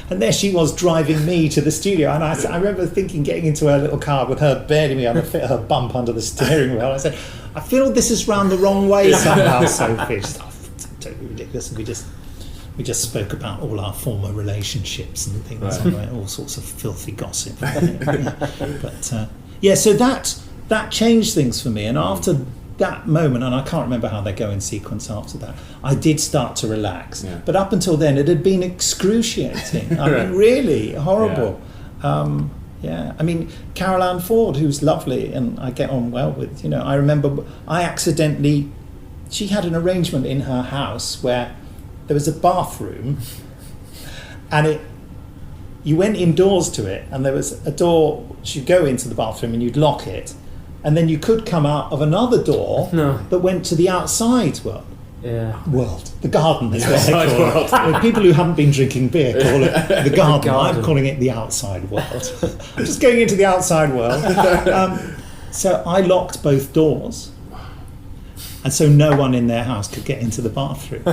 [SPEAKER 4] And there she was driving me to the studio. And I remember getting into her little car with her bearing me on to fit her bump under the steering wheel. I said, I feel this is round the wrong way somehow, Sophie. She said, oh, totally ridiculous. And we just spoke about all our former relationships and things, right. All sorts of filthy gossip. But yeah, so that changed things for me. And after that moment, and I can't remember how they go in sequence after that, I did start to relax. Yeah. But up until then, it had been excruciating. I mean, really horrible. Yeah. I mean, Carol Ann Ford, who's lovely and I get on well with, you know, I remember she had an arrangement in her house where there was a bathroom and you went indoors to it and there was a door, you'd go into the bathroom and you'd lock it, and then you could come out of another door that went to the outside world. The garden is what they call it. People who haven't been drinking beer call it the garden. I'm calling it the outside world. I'm just going into the outside world. So I locked both doors, and so no one in their house could get into the bathroom.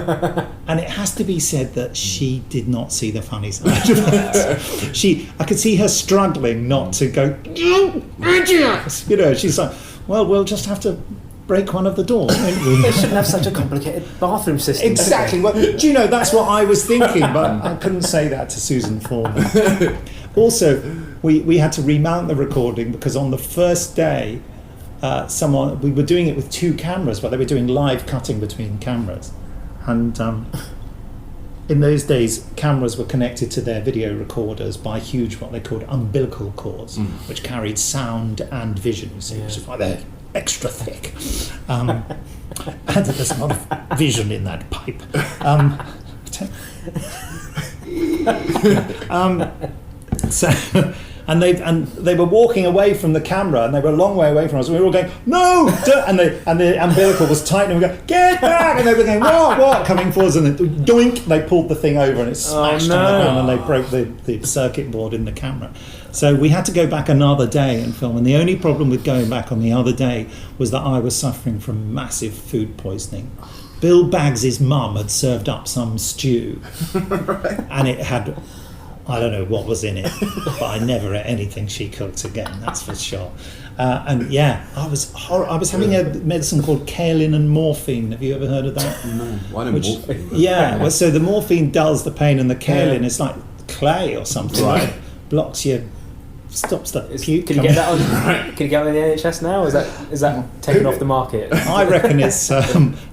[SPEAKER 4] And it has to be said that she did not see the funny side of it. I could see her struggling not to go, you idiot! You know, she's like, well, we'll just have to break one of the doors, won't we?
[SPEAKER 3] They shouldn't have such a complicated bathroom system.
[SPEAKER 4] Exactly. Well, do you know, that's what I was thinking, but I couldn't say that to Susan Foreman. Also, we had to remount the recording because on the first day, we were doing it with two cameras, but they were doing live cutting between cameras. And in those days, cameras were connected to their video recorders by huge, what they called umbilical cords, which carried sound and vision, you see, which is why they're extra thick. And there's a lot of vision in that pipe. And they were walking away from the camera, and they were a long way away from us. And we were all going, no! And the umbilical was tight, and we were going, get back! And they were going, what? Coming forwards, and then doink! They pulled the thing over, and it smashed on the ground, and they broke the circuit board in the camera. So we had to go back another day and film. And the only problem with going back on the other day was that I was suffering from massive food poisoning. Bill Baggs's mum had served up some stew, and it had, I don't know what was in it, but I never ate anything she cooked again, that's for sure. And yeah, I was having a medicine called kaolin and morphine. Have you ever heard of that?
[SPEAKER 2] No, why not morphine?
[SPEAKER 4] Yeah, well, so the morphine dulls the pain, and the kaolin is like clay or something. Right. Blocks your, stops the puke.
[SPEAKER 3] Can you get that on? Can you get on the NHS now? Or is that taken off the market?
[SPEAKER 4] I reckon it's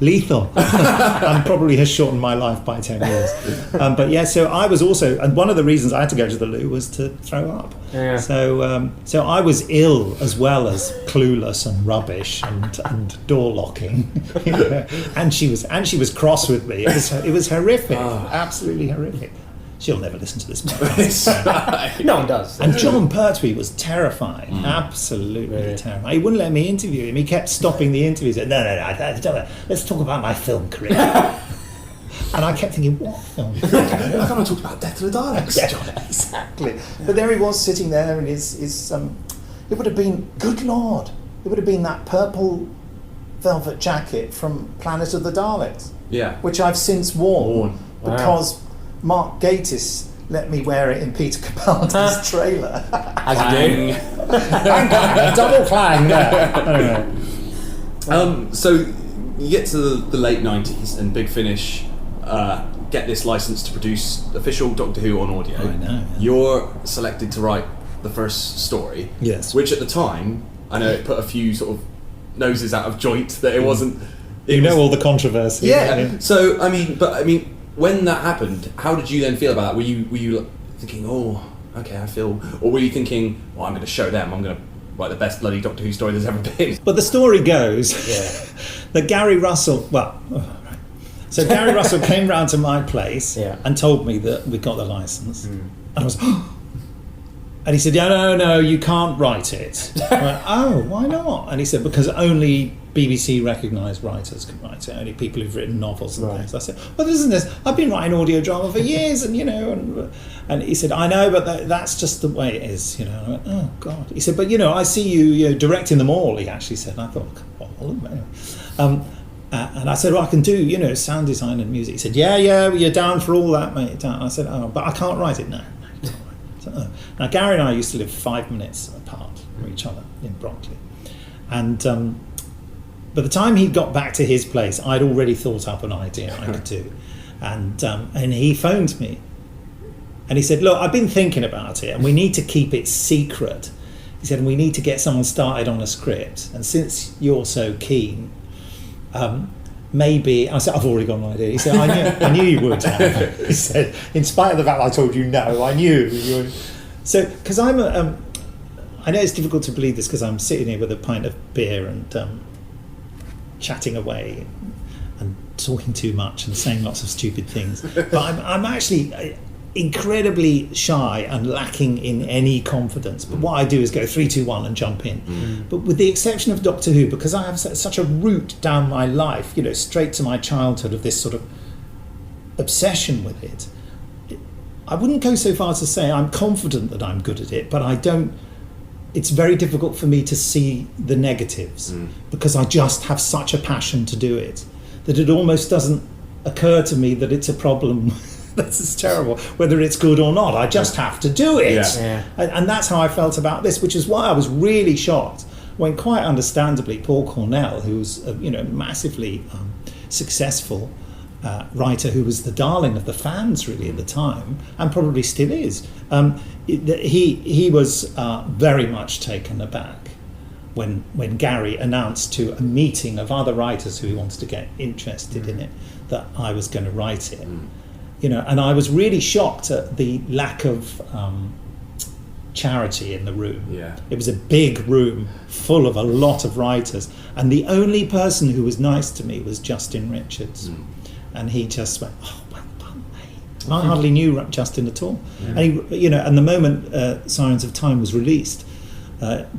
[SPEAKER 4] lethal, and probably has shortened my life by 10 years. But yeah, so I was also, and one of the reasons I had to go to the loo was to throw up. Yeah. So I was ill as well as clueless and rubbish and door locking. You know? And she was cross with me. It was horrific, absolutely horrific. She'll never listen to this podcast.
[SPEAKER 3] No one does.
[SPEAKER 4] And John Pertwee was terrifying, absolutely terrifying. He wouldn't let me interview him. He kept stopping the interviews. He said, no, let's talk about my film career. And I kept thinking, what film?
[SPEAKER 2] I can't talk about Death of the Daleks.
[SPEAKER 4] Yeah, exactly. But there he was sitting there in his
[SPEAKER 14] it would have been, good Lord, it would have been that purple velvet jacket from Planet of the Daleks.
[SPEAKER 2] Yeah.
[SPEAKER 14] Which I've since worn because Mark Gatiss let me wear it in Peter Capaldi's trailer.
[SPEAKER 3] As you do.
[SPEAKER 14] A double clang there.
[SPEAKER 2] So you get to the late 90s and Big Finish get this license to produce official Doctor Who on audio.
[SPEAKER 4] I know. Yeah.
[SPEAKER 2] You're selected to write the first story.
[SPEAKER 4] Yes.
[SPEAKER 2] Which at the time, I know it put a few sort of noses out of joint that it wasn't...
[SPEAKER 4] all the controversy.
[SPEAKER 2] Yeah. So, I mean, when that happened, how did you then feel about that? Were you thinking, oh, okay, I feel... Or were you thinking, well, I'm going to show them, I'm going to write the best bloody Doctor Who story there's ever been?
[SPEAKER 4] But the story goes that Gary Russell... So Gary Russell came round to my place and told me that we got the licence. And I was... And he said, no, you can't write it. I went, oh, why not? And he said, because only BBC recognised writers can write it, only people who've written novels and things. I said, well, isn't this? I've been writing audio drama for years, and and he said, I know, but that's just the way it is, I went, oh, God. He said, but, I see you directing them all, he actually said. And I thought, all and I said, well, I can do, sound design and music. He said, yeah, you're down for all that, mate. I said, oh, but I can't write it now. Now, Gary and I used to live 5 minutes apart from each other in Brockley. And by the time he got back to his place, I'd already thought up an idea I could do. And he phoned me. And he said, look, I've been thinking about it, and we need to keep it secret. He said, we need to get someone started on a script. And since you're so keen, maybe... I said, I've already got an idea. He said, I knew you would. He said, in spite of the fact I told you no, I knew you would. So, because I know it's difficult to believe this because I'm sitting here with a pint of beer and chatting away and talking too much and saying lots of stupid things. But I'm actually incredibly shy and lacking in any confidence. But what I do is go 3, 2, 1 and jump in. But with the exception of Doctor Who, because I have such a route down my life, straight to my childhood of this sort of obsession with it, I wouldn't go so far as to say I'm confident that I'm good at it, but it's very difficult for me to see the negatives because I just have such a passion to do it that it almost doesn't occur to me that it's a problem. This is terrible, whether it's good or not. I just have to do it. And that's how I felt about this, which is why I was really shocked when, quite understandably, Paul Cornell, who's a massively successful writer who was the darling of the fans really at the time, and probably still is, he was very much taken aback when Gary announced to a meeting of other writers who he wanted to get interested in it that I was going to write it. And I was really shocked at the lack of charity in the room. It was a big room full of a lot of writers, and the only person who was nice to me was Justin Richards. And he just went, oh, well done, mate. I hardly knew Justin at all. And he, and the moment Sirens of Time was released,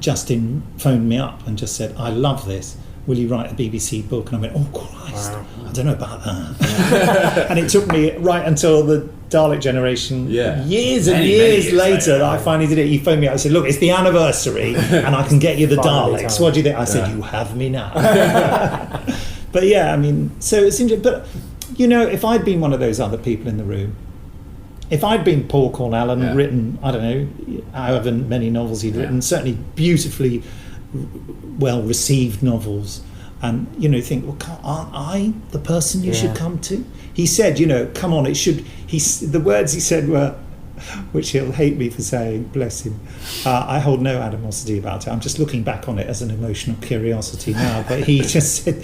[SPEAKER 4] Justin phoned me up and just said, I love this. Will you write a BBC book? And I went, oh Christ, I don't know about that. And it took me right until the Dalek generation, years and years later, that I finally did it. He phoned me up and said, look, it's the anniversary and I can get you the Daleks. What do you think? I said, you have me now. But yeah, I mean, so it seems, but if I'd been one of those other people in the room, if I'd been Paul Cornell and written, I don't know, however many novels he'd written, certainly beautifully well received novels, and think, well, aren't I the person you should come to? He said, come on, it should. The words he said were, which he'll hate me for saying, bless him. I hold no animosity about it. I'm just looking back on it as an emotional curiosity now. But he said,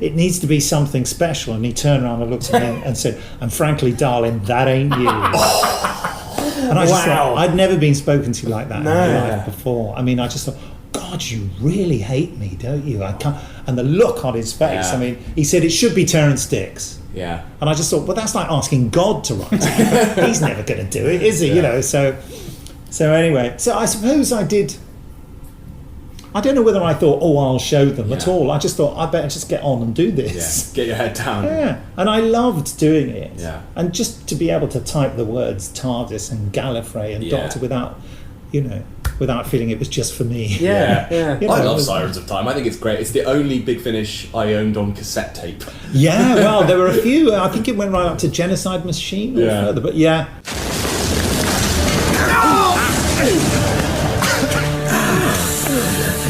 [SPEAKER 4] it needs to be something special. And he turned around and looked at me and said, and frankly, darling, that ain't you. And I just thought, I'd never been spoken to like that in my life before. I mean, I just thought, God, you really hate me, don't you? I can't. And the look on his face. I mean, he said it should be Terence Dicks.
[SPEAKER 2] Yeah.
[SPEAKER 14] And I just thought, well, that's like asking God to write it. He's never going to do it, is he? So anyway, so I suppose I did. I don't know whether I thought, I'll show them at all. I just thought, I better just get on and do this.
[SPEAKER 2] Get your head down.
[SPEAKER 14] Yeah. And I loved doing it.
[SPEAKER 2] Yeah.
[SPEAKER 14] And just to be able to type the words TARDIS and Gallifrey and Doctor without,
[SPEAKER 4] without feeling it was just for me.
[SPEAKER 3] Yeah.
[SPEAKER 4] You know,
[SPEAKER 2] I
[SPEAKER 4] it
[SPEAKER 2] love
[SPEAKER 4] was-
[SPEAKER 2] Sirens of Time. I think it's great. It's the only Big Finish I owned on cassette tape.
[SPEAKER 4] Yeah, well, there were a few. I think it went right up to Genocide Machine or further, but yeah.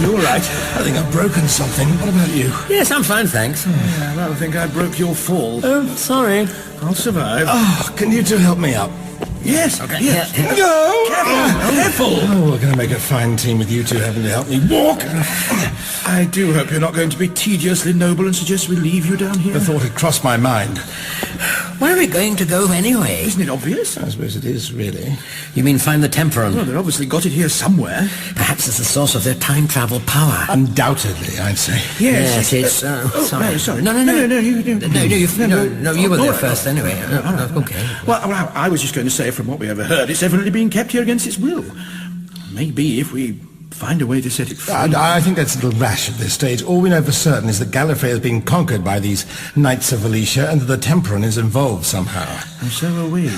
[SPEAKER 17] You all right? I think I've broken something. What about you?
[SPEAKER 18] Yes, I'm fine, thanks.
[SPEAKER 17] I rather think I broke your fall.
[SPEAKER 18] Oh, sorry.
[SPEAKER 17] I'll survive. Oh, can you two help me up? Yes.
[SPEAKER 18] Okay.
[SPEAKER 17] Yes.
[SPEAKER 18] Yeah.
[SPEAKER 17] Go! Careful! Oh, we're going to make a fine team with you two having to help me walk. I do hope you're not going to be tediously noble and suggest we leave you down here. The thought had crossed my mind.
[SPEAKER 18] Where are we going to go anyway?
[SPEAKER 17] Isn't it obvious? I suppose it is, really.
[SPEAKER 18] You mean find the Temperon?
[SPEAKER 17] Well, they've obviously got it here somewhere.
[SPEAKER 18] Perhaps it's the source of their time travel power.
[SPEAKER 17] Undoubtedly, I'd say.
[SPEAKER 18] Yes, it's... sorry. No, you were there first anyway. Okay.
[SPEAKER 17] Well, I was just going to say, from what we overheard, it's evidently being kept here against its will. Maybe if we find a way to set it free. I think that's a little rash at this stage. All we know for certain is that Gallifrey has been conquered by these Knights of Alicia and that the Temperon is involved somehow. And so are we.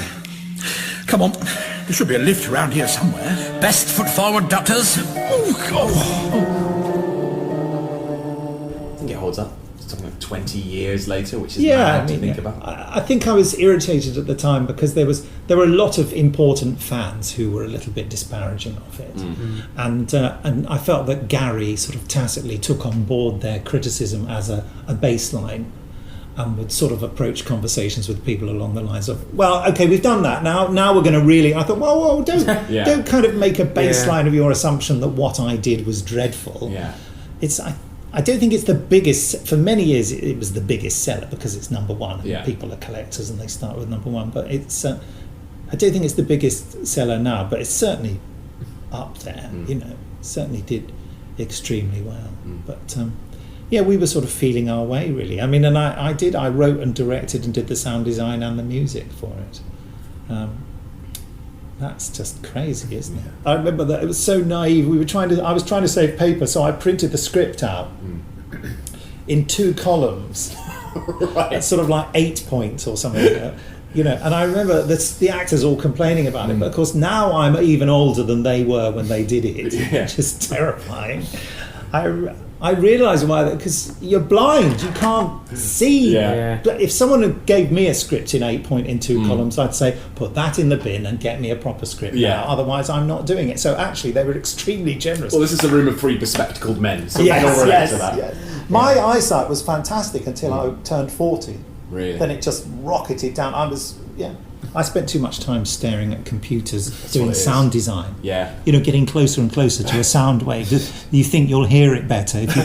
[SPEAKER 17] Come on. There should be a lift around here somewhere.
[SPEAKER 18] Best foot forward, doctors.
[SPEAKER 17] Oh, God.
[SPEAKER 2] I think it holds up. It's something like 20 years later, which is
[SPEAKER 4] Yeah,
[SPEAKER 2] mad to think about.
[SPEAKER 4] I think I was irritated at the time because there were a lot of important fans who were a little bit disparaging of it, and I felt that Gary sort of tacitly took on board their criticism as a baseline, and would sort of approach conversations with people along the lines of, well, okay, we've done that, now we're going to really... I thought, whoa, don't kind of make a baseline of your assumption that what I did was dreadful.
[SPEAKER 2] Yeah.
[SPEAKER 4] I don't think it's the biggest... For many years, it was the biggest seller because it's number one. And people are collectors and they start with number one. But it's... I don't think it's the biggest seller now, but it's certainly up there. You know, certainly did extremely well. But yeah, we were sort of feeling our way, really. I mean, and I wrote and directed and did the sound design and the music for it. That's just crazy, isn't it? I remember that it was so naive. I was trying to save paper, so I printed the script out in 2 columns, right. Sort of like 8 points or something. You know, and I remember the actors all complaining about it. But of course, now I'm even older than they were when they did it, which is terrifying. I realise why, because you're blind, you can't see. But if someone gave me a script in 8 point in 2 columns, I'd say, put that in the bin and get me a proper script now, otherwise I'm not doing it. So actually they were extremely generous.
[SPEAKER 2] Well, this is a room of 3 bespectacled men, so they don't relate to that.
[SPEAKER 4] Yes. My eyesight was fantastic until I turned 40.
[SPEAKER 2] Really?
[SPEAKER 4] Then it just rocketed down. I spent too much time staring at computers doing sound design.
[SPEAKER 2] Yeah.
[SPEAKER 4] You know, getting closer and closer to a sound wave. You think you'll hear it better if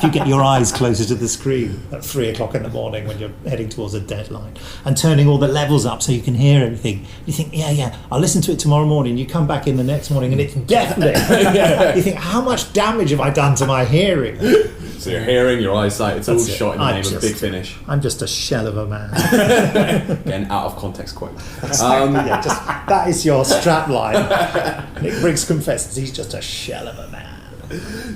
[SPEAKER 4] you get your eyes closer to the screen at 3 o'clock in the morning when you're heading towards a deadline, and turning all the levels up so you can hear everything. You think, I'll listen to it tomorrow morning. You come back in the next morning and it's deafening. You think, how much damage have I done to my hearing?
[SPEAKER 2] So your hearing, your eyesight, it's all shot in the name of Big Finish.
[SPEAKER 4] I'm just a shell of a man.
[SPEAKER 2] Again, out of context quote.
[SPEAKER 4] That is your strap line. Nick Briggs confesses he's just a shell of a man.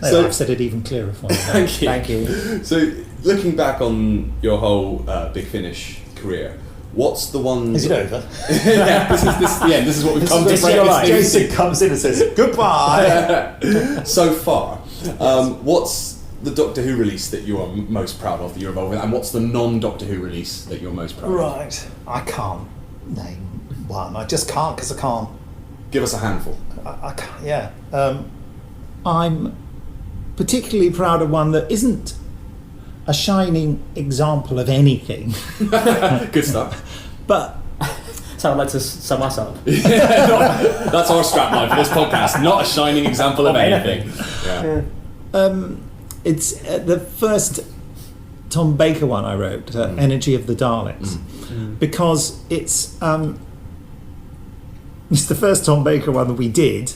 [SPEAKER 4] I've said it even clearer for you.
[SPEAKER 2] Thank you. So, looking back on your whole Big Finish career, what's the one...
[SPEAKER 4] Is it over?
[SPEAKER 2] This is the end. This is what we've come to.
[SPEAKER 4] Jason comes in and says, goodbye.
[SPEAKER 2] So far, what's the Doctor Who release that you are most proud of, that you're involved with, and what's the non-Doctor Who release that you're most proud of?
[SPEAKER 4] Right. I can't name one. I just can't, because I can't.
[SPEAKER 2] Give us a handful.
[SPEAKER 4] I can't, yeah. I'm particularly proud of one that isn't a shining example of anything.
[SPEAKER 2] Good stuff.
[SPEAKER 3] But so I'd like to sum us up.
[SPEAKER 2] That's our strapline for this podcast. Not a shining example of anything.
[SPEAKER 4] It's the first Tom Baker one I wrote, Energy of the Daleks, because it's the first Tom Baker one that we did.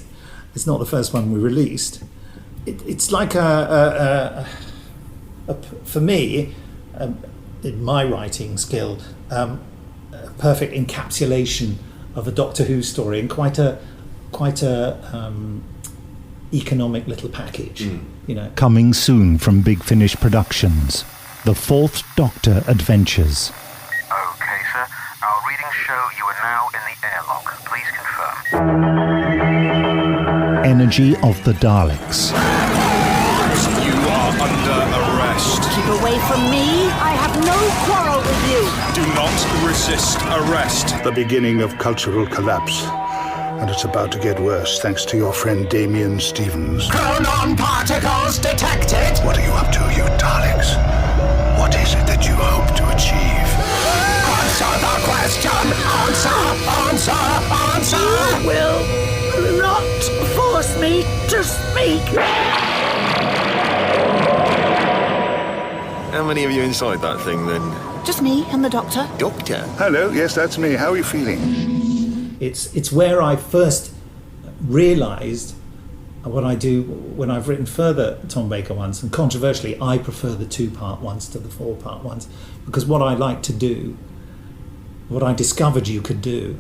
[SPEAKER 4] It's not the first one we released. It's like for me, in my writing skill, a perfect encapsulation of a Doctor Who story, and quite a economic little package. You know.
[SPEAKER 14] Coming soon from Big Finish Productions, The Fourth Doctor Adventures.
[SPEAKER 19] Okay, sir. Our readings show you are now in the airlock. Please confirm.
[SPEAKER 14] energy of the Daleks.
[SPEAKER 11] You are under arrest.
[SPEAKER 20] Keep away from me. I have no quarrel with you.
[SPEAKER 11] Do not resist arrest.
[SPEAKER 10] The beginning of cultural collapse. And it's about to get worse thanks to your friend Damien Stevens.
[SPEAKER 20] Chronon particles detected.
[SPEAKER 10] What are you up to, you Daleks? What is it that you hope to achieve?
[SPEAKER 20] Answer the question. Answer. You will not force me to speak.
[SPEAKER 21] How many of you inside that thing, then?
[SPEAKER 20] Just me and the doctor.
[SPEAKER 21] Doctor?
[SPEAKER 10] Hello, yes, that's me. How are you feeling?
[SPEAKER 4] It's where I first realised what I do when I've written further Tom Baker ones, and controversially I prefer the 2-part ones to the 4-part ones, because what I like to do, what I discovered you could do,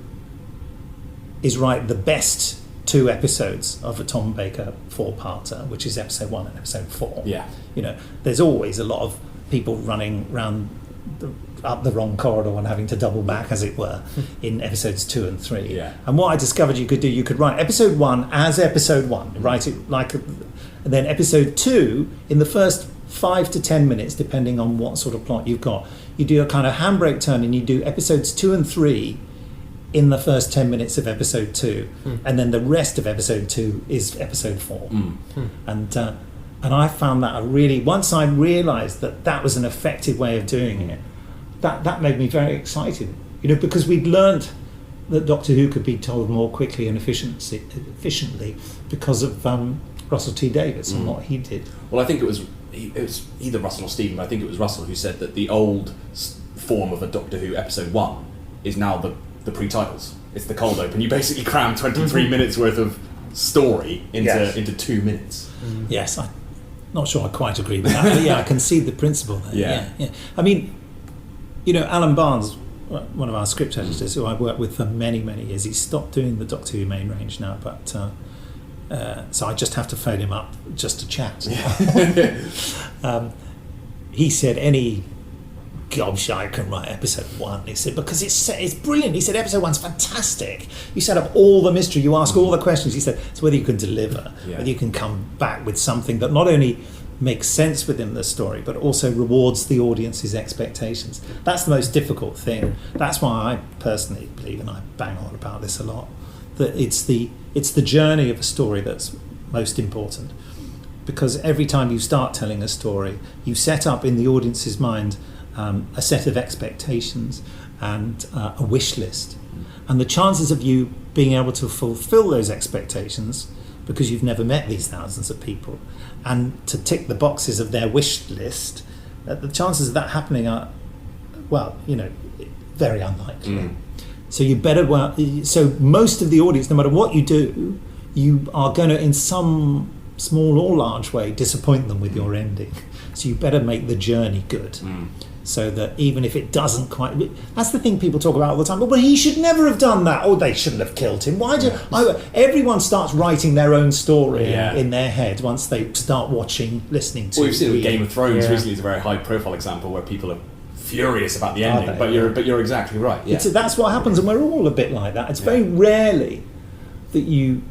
[SPEAKER 4] is write the best 2 episodes of a Tom Baker 4-parter, which is episode 1 and episode 4.
[SPEAKER 2] Yeah.
[SPEAKER 4] You know, there's always a lot of people running round up the wrong corridor and having to double back, as it were, in episodes 2 and 3.
[SPEAKER 2] Yeah.
[SPEAKER 4] And what I discovered you could do, you could write episode 1 as episode 1, write it like, and then episode 2 in the first 5 to 10 minutes, depending on what sort of plot you've got. You do a kind of handbrake turn, and you do episodes 2 and 3 in the first 10 minutes of episode 2, and then the rest of episode 2 is episode 4. And I found that once I realised that was an effective way of doing it, that made me very excited, because we'd learnt that Doctor Who could be told more quickly and efficiently because of Russell T Davies and what he did.
[SPEAKER 2] Well, I think it was either Russell or Stephen, but I think it was Russell who said that the old form of a Doctor Who episode 1 is now the pre-titles. It's the cold open. You basically cram 23 minutes worth of story into 2 minutes.
[SPEAKER 4] Yes, I'm not sure I quite agree with that, but yeah, I can see the principle there. Yeah. I mean, Alan Barnes, one of our script editors, who I worked with for many, many years, he's stopped doing the Doctor Who main range now, but so I just have to phone him up just to chat. He said any gobshite can write episode 1. He said, because it's brilliant. He said episode 1's fantastic. You set up all the mystery, you ask all the questions. He said it's whether you can deliver, whether you can come back with something that not only makes sense within the story, but also rewards the audience's expectations. That's the most difficult thing. That's why I personally believe, and I bang on about this a lot, that it's the journey of a story that's most important. Because every time you start telling a story, you set up in the audience's mind a set of expectations and a wish list. And the chances of you being able to fulfill those expectations, because you've never met these thousands of people, and to tick the boxes of their wish list, the chances of that happening are, very unlikely. So so most of the audience, no matter what you do, you are going to, in some small or large way, disappoint them with your ending. So you better make the journey good. So that even if it doesn't quite... That's the thing people talk about all the time. Well, he should never have done that. Oh, they shouldn't have killed him. Everyone starts writing their own story in their head once they start listening to...
[SPEAKER 2] Well, we've seen with Game of Thrones recently is a very high-profile example where people are furious about the ending, but you're exactly right. Yeah.
[SPEAKER 4] That's what happens, and we're all a bit like that. It's very rarely that you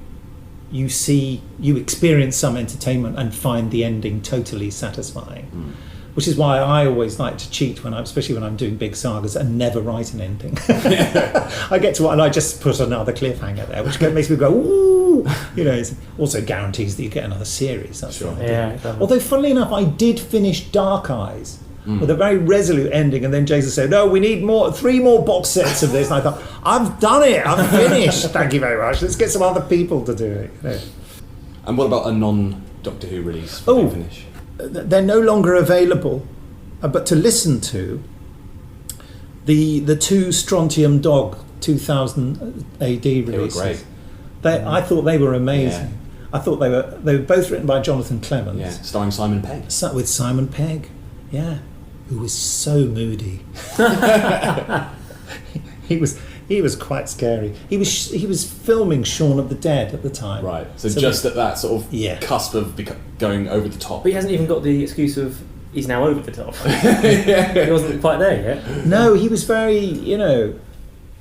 [SPEAKER 4] experience some entertainment and find the ending totally satisfying. Which is why I always like to cheat especially when I'm doing big sagas, and never write an ending. I get to what, and I just put another cliffhanger there, which makes me go, ooh! It also guarantees that you get another series. That's sure. Although, funnily enough, I did finish Dark Eyes with a very resolute ending, and then Jason said, no, we need 3 more box sets of this. And I thought, I've done it, I'm finished. Thank you very much. Let's get some other people to do it.
[SPEAKER 2] And what about a non-Doctor Who release for Big Finish?
[SPEAKER 4] They're no longer available, but to listen to, the 2 Strontium Dog 2000 AD releases.
[SPEAKER 2] They were great.
[SPEAKER 4] I thought they were amazing. Yeah. I thought they were both written by Jonathan Clements.
[SPEAKER 2] Yeah, starring Simon Pegg.
[SPEAKER 4] With Simon Pegg, who was so moody. He was quite scary. He was filming Shaun of the Dead at the time.
[SPEAKER 2] Right. So just at that sort of cusp of going over the top.
[SPEAKER 3] But he hasn't even got the excuse of he's now over the top. He wasn't quite there yet.
[SPEAKER 4] No, he was very,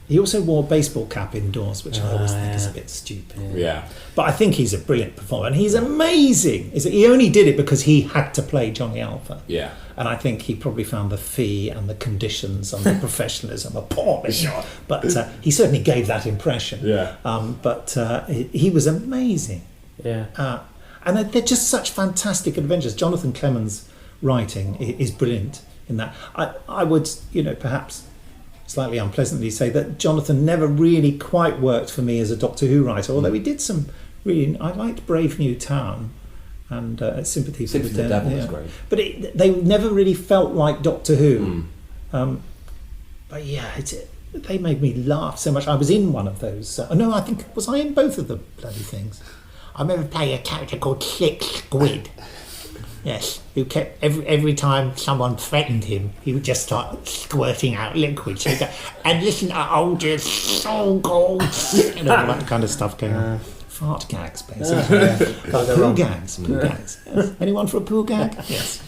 [SPEAKER 4] He also wore a baseball cap indoors, which I always think is a bit stupid.
[SPEAKER 2] Yeah.
[SPEAKER 4] But I think he's a brilliant performer, and he's amazing. He only did it because he had to play Johnny Alpha.
[SPEAKER 2] Yeah.
[SPEAKER 4] And I think he probably found the fee and the conditions and the professionalism appalling. But he certainly gave that impression.
[SPEAKER 2] Yeah.
[SPEAKER 4] But he was amazing.
[SPEAKER 3] Yeah.
[SPEAKER 4] And they're just such fantastic adventures. Jonathan Clemens' writing is brilliant in that. I would, perhaps slightly unpleasantly say that Jonathan never really quite worked for me as a Doctor Who writer, although he did some really... I liked Brave New Town and Sympathy for the
[SPEAKER 2] Devil was great.
[SPEAKER 4] But they never really felt like Doctor Who. But yeah, they made me laugh so much. I was in one of those. No, I think... Was I in both of the bloody things? I remember playing a character called Slick Squid. Yes, who kept every time someone threatened him, he would just start squirting out liquid. So he'd go, and listen, I'll just so cold. All that kind of stuff going on. Fart gags, basically. Poo gags. Yes. Anyone for a poo gag? Yes.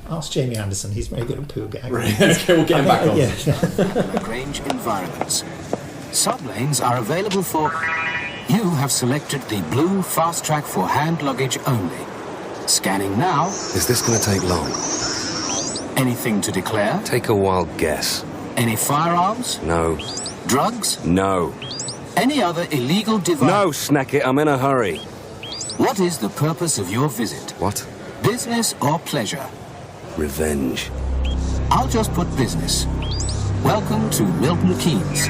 [SPEAKER 4] Ask Jamie Anderson. He's very good at poo gags.
[SPEAKER 2] Right. Okay, we'll get him back on.
[SPEAKER 1] Range environments. Sublanes are available for... You have selected the blue fast track for hand luggage only. Scanning now.
[SPEAKER 21] Is this going to take long?
[SPEAKER 1] Anything to declare?
[SPEAKER 21] Take a wild guess.
[SPEAKER 1] Any firearms?
[SPEAKER 21] No.
[SPEAKER 1] Drugs?
[SPEAKER 21] No.
[SPEAKER 1] Any other illegal device?
[SPEAKER 21] No, snack it, I'm in a hurry.
[SPEAKER 1] What is the purpose of your visit?
[SPEAKER 21] What?
[SPEAKER 1] Business or pleasure?
[SPEAKER 21] Revenge.
[SPEAKER 1] I'll just put business. Welcome to Milton Keynes.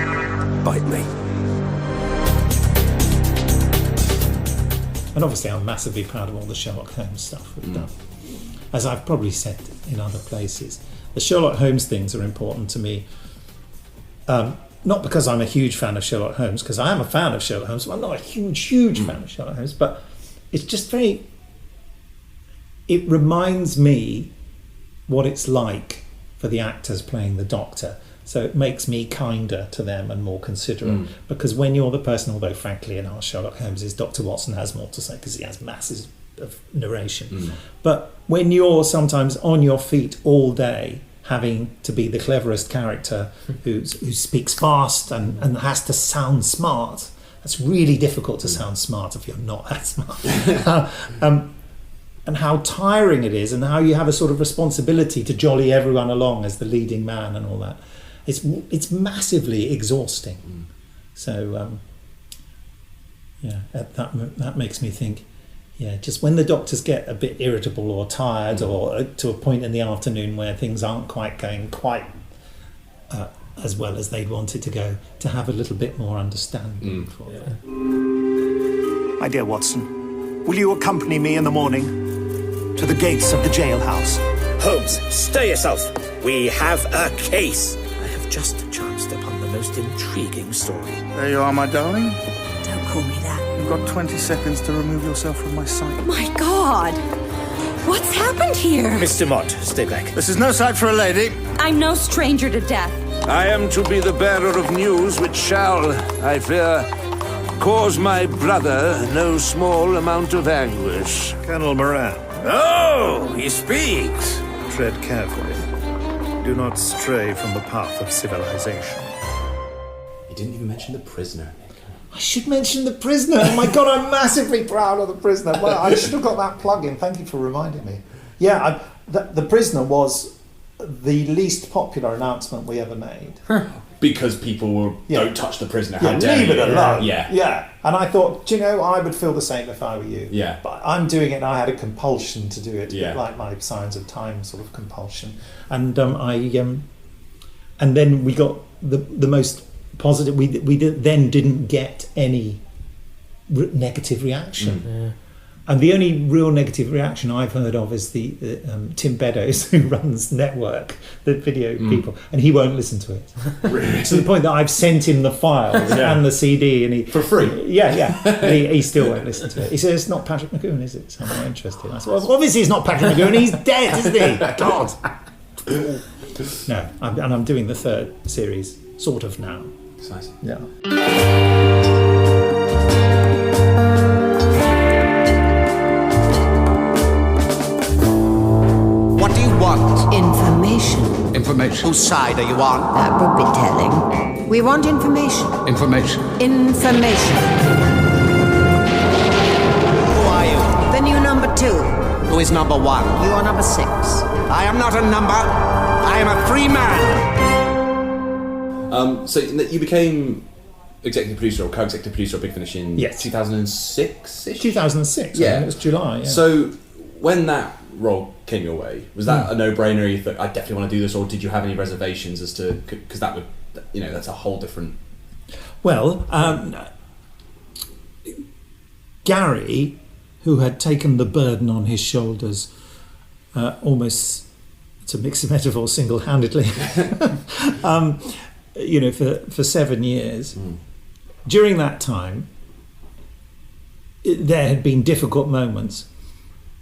[SPEAKER 21] Bite me.
[SPEAKER 4] And obviously I'm massively proud of all the Sherlock Holmes stuff we've done. As I've probably said in other places, the Sherlock Holmes things are important to me. Not because I'm a huge fan of Sherlock Holmes, because I am a fan of Sherlock Holmes, but I'm not a huge fan of Sherlock Holmes, but it's just very... It reminds me what it's like for the actors playing the Doctor. So it makes me kinder to them and more considerate. Because when you're the person, although frankly in our Sherlock Holmes Dr. Watson has more to say because he has masses of narration. But when you're sometimes on your feet all day having to be the cleverest character who speaks fast and has to sound smart, that's really difficult to sound smart if you're not that smart. And how tiring it is and how you have a sort of responsibility to jolly everyone along as the leading man and all that. It's massively exhausting. So that makes me think, just when the doctors get a bit irritable or tired or to a point in the afternoon where things aren't going quite as well as they'd wanted to go, to have a little bit more understanding for them.
[SPEAKER 22] My dear Watson, will you accompany me in the morning to the gates of the jailhouse?
[SPEAKER 23] Holmes, stir yourself. We have a case. Just chanced upon the most intriguing story.
[SPEAKER 10] There you are, my darling.
[SPEAKER 20] Don't call me that.
[SPEAKER 10] You've got 20 seconds to remove yourself from my sight.
[SPEAKER 20] My God! What's happened here?
[SPEAKER 23] Mr. Mott, stay back.
[SPEAKER 10] This is no sight for a lady.
[SPEAKER 20] I'm no stranger to death.
[SPEAKER 21] I am to be the bearer of news which shall, I fear, cause my brother no small amount of anguish.
[SPEAKER 22] Colonel Moran.
[SPEAKER 23] Oh, he speaks.
[SPEAKER 22] Tread carefully. Do not stray from the path of civilization.
[SPEAKER 2] You didn't even mention the prisoner.
[SPEAKER 4] I should mention the prisoner. Oh my God, I'm massively proud of the prisoner. Well, I should have got that plug in. Thank you for reminding me. Yeah, the prisoner was the least popular announcement we ever made.
[SPEAKER 2] Because people were, don't touch the prisoner. How dare
[SPEAKER 4] leave
[SPEAKER 2] you?
[SPEAKER 4] it alone.
[SPEAKER 2] Yeah.
[SPEAKER 4] And I thought, I would feel the same if I were you.
[SPEAKER 2] Yeah.
[SPEAKER 4] But I'm doing it and I had a compulsion to do it,
[SPEAKER 2] like
[SPEAKER 4] my Signs of Time sort of compulsion. And and then we got the most positive. We didn't get any negative reaction. And the only real negative reaction I've heard of is the Tim Beddoes, who runs Network, the video people, and he won't listen to it. Really? To the point that I've sent him the files and the CD, and he
[SPEAKER 2] for free.
[SPEAKER 4] Yeah. He still won't listen to it. He says, "It's not Patrick McGoon, is it? So I'm not interested." I said, "Well, obviously it's not Patrick McGoon. He's dead, isn't he? God." No, I'm doing the third series, sort of now.
[SPEAKER 2] Exciting.
[SPEAKER 4] Yeah.
[SPEAKER 24] What do you want?
[SPEAKER 20] Information.
[SPEAKER 24] Information? Whose side are you on?
[SPEAKER 20] That would be telling.
[SPEAKER 5] We want information.
[SPEAKER 1] Information.
[SPEAKER 5] Information.
[SPEAKER 23] Who are you?
[SPEAKER 5] The new number 2.
[SPEAKER 23] Who is number 1?
[SPEAKER 5] You are number 6.
[SPEAKER 23] I am not a number. I am a free man.
[SPEAKER 2] So you became executive producer or co-executive producer of Big Finish in 2006-ish?
[SPEAKER 3] 2006, I think it was July. Yeah.
[SPEAKER 2] So when that role came your way, was that a no-brainer? You thought, I definitely want to do this, or did you have any reservations as to, because that would, that's a whole different...
[SPEAKER 4] Well, Gary, who had taken the burden on his shoulders almost, to mix a metaphor, single-handedly, for 7 years. During that time, there had been difficult moments,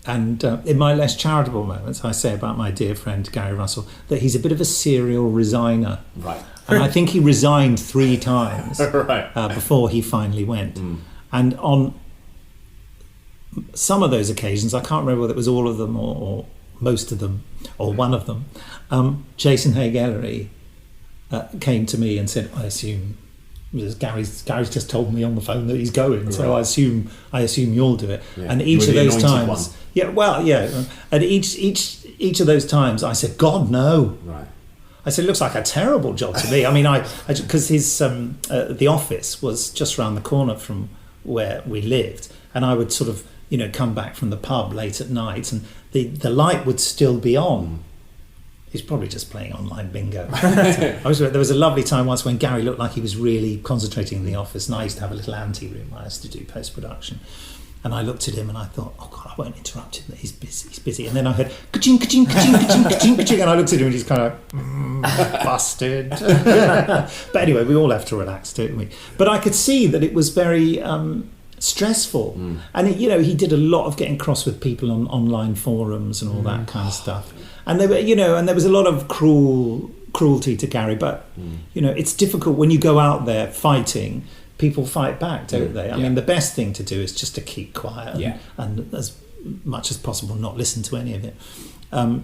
[SPEAKER 4] and in my less charitable moments, I say about my dear friend Gary Russell that he's a bit of a serial resigner.
[SPEAKER 2] Right.
[SPEAKER 4] And I think he resigned 3 times
[SPEAKER 2] right.
[SPEAKER 4] Before he finally went. And on some of those occasions, I can't remember whether it was all of them or most of them or one of them, Jason Haig-Ellery came to me and said, I assume Gary's just told me on the phone that he's going, so I assume you'll do it.
[SPEAKER 2] Yeah.
[SPEAKER 4] And each of those times,
[SPEAKER 2] one.
[SPEAKER 4] and each of those times, I said, God, no.
[SPEAKER 2] Right.
[SPEAKER 4] I said, it looks like a terrible job to me. I mean, because his the office was just around the corner from where we lived, and I would sort of come back from the pub late at night, and the light would still be on. He's probably just playing online bingo. There was a lovely time once when Gary looked like he was really concentrating in the office, and I used to have a little ante-room where I used to do post-production. And I looked at him and I thought, oh God, I won't interrupt him, he's busy. And then I heard, ka-ching, ka-ching, ka-ching, ka-ching, ka-ching, ka-ching, and I looked at him and he's kind of, busted. But anyway, we all have to relax, don't we? But I could see that it was very stressful. And he did a lot of getting cross with people on online forums and all that kind of stuff. And there were, and there was a lot of cruelty to Gary, but it's difficult when you go out there fighting. People fight back, don't they? I mean, the best thing to do is just to keep quiet and as much as possible not listen to any of it. I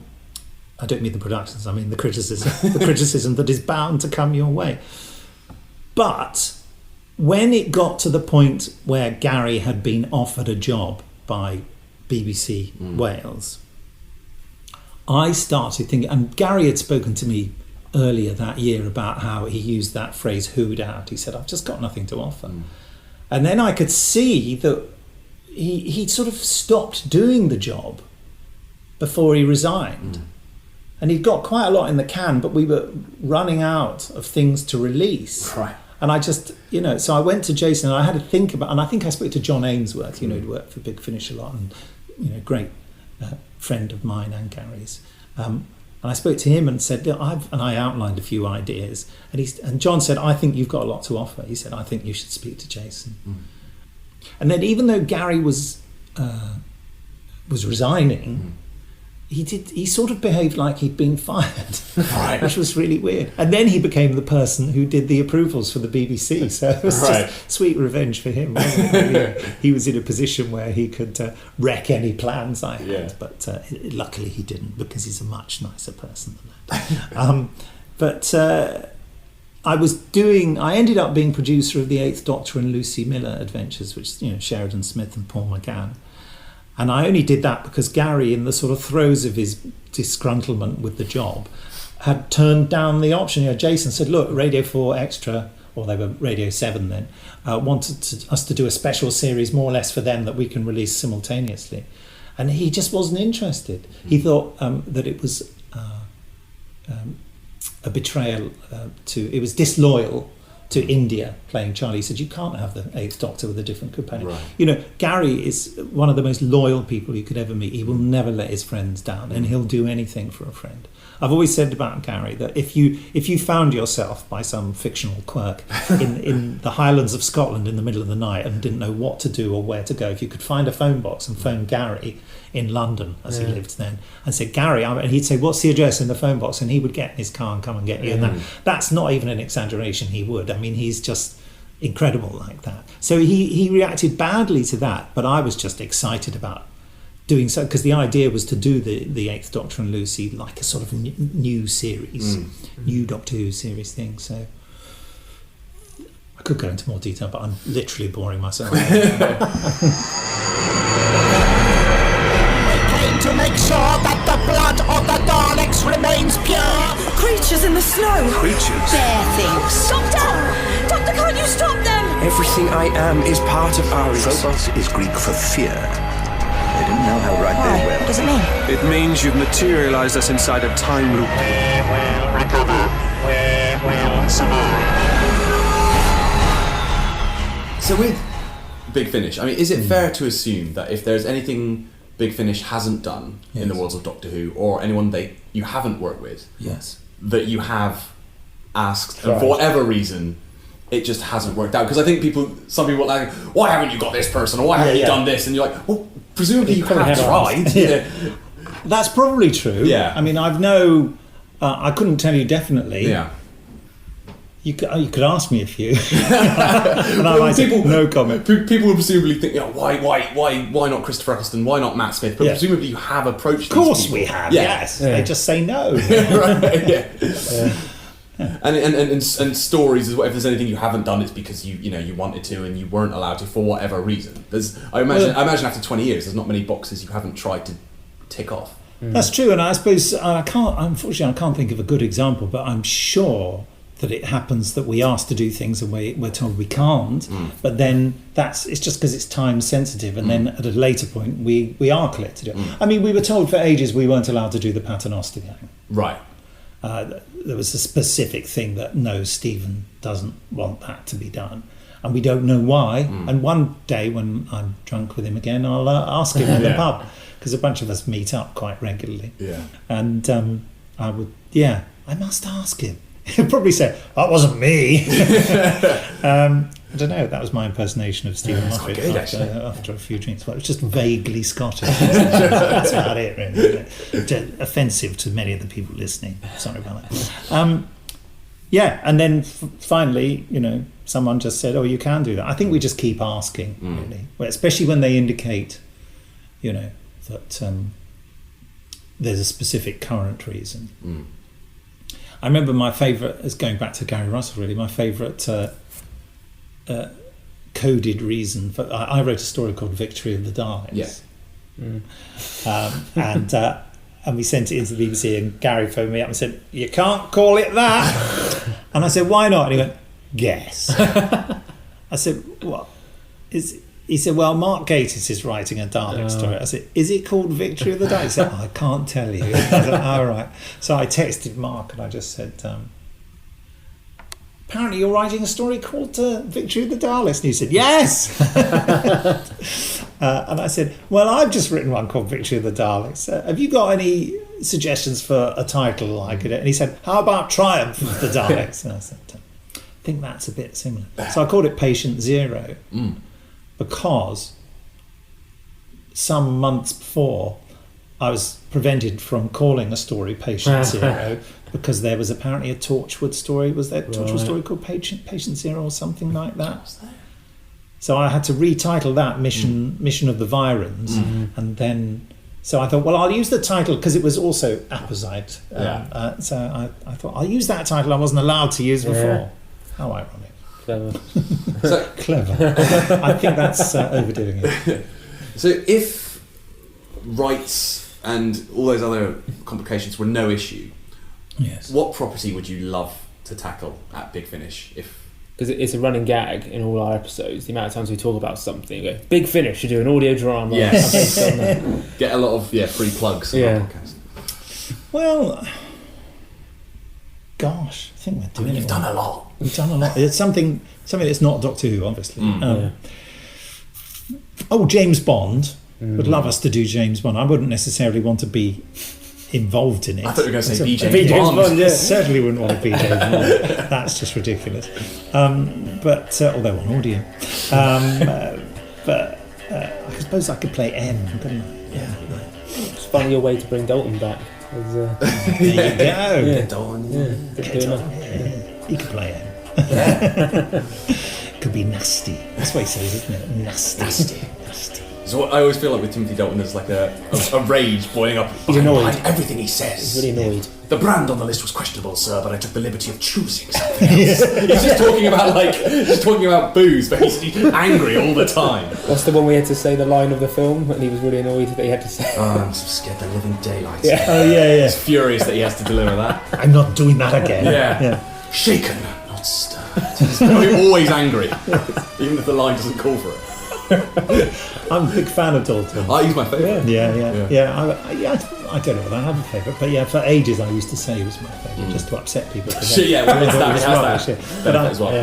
[SPEAKER 4] don't mean the productions, I mean the criticism that is bound to come your way. But when it got to the point where Gary had been offered a job by BBC Wales, I started thinking, and Gary had spoken to me earlier that year about how he used that phrase "hooed out." He said, I've just got nothing to offer. And then I could see that he sort of stopped doing the job before he resigned. And he'd got quite a lot in the can, but we were running out of things to release.
[SPEAKER 2] Right.
[SPEAKER 4] And I just, so I went to Jason and I had to think about, and I think I spoke to John Ainsworth, who'd worked for Big Finish a lot, and, great friend of mine and Gary's. And I spoke to him and said, I outlined a few ideas. And John said, I think you've got a lot to offer. He said, I think you should speak to Jason. And then even though Gary was resigning, he sort of behaved like he'd been fired, right. Which was really weird. And then he became the person who did the approvals for the BBC. So it was just sweet revenge for him, wasn't it? He was in a position where he could wreck any plans I had, but luckily he didn't, because he's a much nicer person than that. I ended up being producer of the Eighth Doctor and Lucy Miller adventures, which Sheridan Smith and Paul McGann. And I only did that because Gary, in the sort of throes of his disgruntlement with the job, had turned down the option. Jason said, look, Radio 4 Extra, or they were Radio 7 then, wanted us to do a special series more or less for them that we can release simultaneously. And he just wasn't interested. He thought that it was a betrayal it was disloyal to India playing Charlie. He said, you can't have the Eighth Doctor with a different companion. Right. Gary is one of the most loyal people you could ever meet. He will never let his friends down, and he'll do anything for a friend. I've always said about Gary that if you found yourself by some fictional quirk in the Highlands of Scotland in the middle of the night and didn't know what to do or where to go, if you could find a phone box and phone Gary in London, as he lived then, and say, Gary, and he'd say, what's the address in the phone box? And he would get in his car and come and get you. And that's not even an exaggeration, he would. I mean, he's just incredible like that. So he reacted badly to that, but I was just excited about doing so, because the idea was to do the Eighth Doctor and Lucy like a sort of new series, new Doctor Who series thing. So I could go into more detail, but I'm literally boring myself.
[SPEAKER 20] To make sure that the blood of the Daleks remains pure.
[SPEAKER 12] Creatures in the snow.
[SPEAKER 13] Creatures?
[SPEAKER 20] They're things.
[SPEAKER 12] Doctor! Doctor, can't you stop them?
[SPEAKER 13] Everything I am is part of ours. Phobos is Greek for fear. They didn't know how right they were.
[SPEAKER 12] What does it mean?
[SPEAKER 13] It means you've materialized us inside a time loop.
[SPEAKER 20] We will recover. We will survive.
[SPEAKER 2] So with Big Finish, I mean, is it fair to assume that if there's anything Big Finish hasn't done in the worlds of Doctor Who, or anyone that you haven't worked with, that you have asked, and for whatever reason, it just hasn't worked out? Because I think some people are like, why haven't you got this person, or why haven't you done this? And you're like, well, presumably you have tried.
[SPEAKER 4] That's probably true.
[SPEAKER 2] Yeah.
[SPEAKER 4] I mean, I couldn't tell you definitely.
[SPEAKER 2] Yeah.
[SPEAKER 4] You could ask me a few. And I might say, no comment.
[SPEAKER 2] People would presumably think, why not Christopher Eccleston? Why not Matt Smith? But presumably you have approached.
[SPEAKER 4] Of course
[SPEAKER 2] these
[SPEAKER 4] we
[SPEAKER 2] people.
[SPEAKER 4] have. Yes. They just say no.
[SPEAKER 2] And stories is what if there's anything you haven't done, it's because you wanted to and you weren't allowed to for whatever reason. I imagine after 20 years, there's not many boxes you haven't tried to tick off.
[SPEAKER 4] That's true, and I suppose unfortunately I can't think of a good example, but I'm sure that it happens that we ask to do things and we're told we can't, but then it's just because it's time sensitive, and then at a later point we are collected to do it. I mean, we were told for ages we weren't allowed to do the Paternoster Gang.
[SPEAKER 2] Right.
[SPEAKER 4] There was a specific thing that no, Stephen doesn't want that to be done, and we don't know why. And one day when I'm drunk with him again, I'll ask him in the pub, because a bunch of us meet up quite regularly. Yeah. And I must ask him. He'll probably say, that wasn't me. I don't know, that was my impersonation of Stephen Moffat after a few drinks. Well, it was just vaguely Scottish. That's about it, really. Offensive to many of the people listening. Sorry about that. And then finally, someone just said, oh, you can do that. I think we just keep asking, really. Well, especially when they indicate, that there's a specific current reason. I remember my favourite, is going back to Gary Russell really, my favourite coded reason for, I wrote a story called Victory of the Daleks. And we sent it into the BBC, and Gary phoned me up and said, you can't call it that. And I said, why not? And he went, guess. I said, what? He said, well, Mark Gatiss is writing a Dalek story. I said, is it called Victory of the Daleks? He said, I can't tell you. I said, all right. So I texted Mark and I just said, apparently you're writing a story called Victory of the Daleks. And he said, yes. And I said, well, I've just written one called Victory of the Daleks. Have you got any suggestions for a title I could? And he said, how about Triumph of the Daleks? And I said, I think that's a bit similar. So I called it Patient Zero. Because some months before I was prevented from calling a story Patient Zero because there was apparently a Torchwood story. Was there a Torchwood story called Patient Zero or something like that? So I had to retitle that Mission of the Virons, and then so I thought, well, I'll use the title because it was also apposite. So I thought I'll use that title I wasn't allowed to use before. How ironic.
[SPEAKER 2] Clever.
[SPEAKER 4] Clever. I think that's overdoing it.
[SPEAKER 2] So if rights and all those other complications were no issue, what property would you love to tackle at Big Finish?
[SPEAKER 3] Because it's a running gag in all our episodes, the amount of times we talk about something, go, Big Finish, you do an audio drama.
[SPEAKER 2] Yes. Get a lot of free plugs on our podcast.
[SPEAKER 4] Well, gosh, I think we're doing
[SPEAKER 2] You've done a lot.
[SPEAKER 4] We've done a lot. It's something that's not Doctor Who, obviously. James Bond. Would love us to do James Bond. I wouldn't necessarily want to be involved in it.
[SPEAKER 2] I thought you were going to say BJ Bond.
[SPEAKER 4] Certainly wouldn't want to be BJ Bond. That's just ridiculous. Although on audio. I suppose I could play M, couldn't I? Yeah.
[SPEAKER 3] It's funny your way to bring Dalton back.
[SPEAKER 4] There you go.
[SPEAKER 2] Get Dalton.
[SPEAKER 4] He could play M. Could be nasty. That's what he says, isn't it? Nasty.
[SPEAKER 2] So I always feel like with Timothy Dalton, there's like a rage boiling up.
[SPEAKER 3] He's annoyed.
[SPEAKER 2] Behind everything he says.
[SPEAKER 3] He's really annoyed.
[SPEAKER 2] The brand on the list was questionable, sir, but I took the liberty of choosing something else. He's just talking about booze, but he's angry all the time.
[SPEAKER 3] What's the one we had to say the line of the film, and he was really annoyed that he had to say?
[SPEAKER 2] Oh, I'm so scared the living daylights.
[SPEAKER 3] Yeah.
[SPEAKER 4] Oh yeah.
[SPEAKER 2] He's furious that he has to deliver that.
[SPEAKER 4] I'm not doing that again.
[SPEAKER 2] Yeah. Shaken, not stirred. He's always angry, even if the line doesn't call for it.
[SPEAKER 4] I'm a big fan of Dalton.
[SPEAKER 2] Oh, he's my favourite.
[SPEAKER 4] Yeah. I don't know whether I have a favourite, but yeah, for ages I used to say he was my favourite, just to upset people. But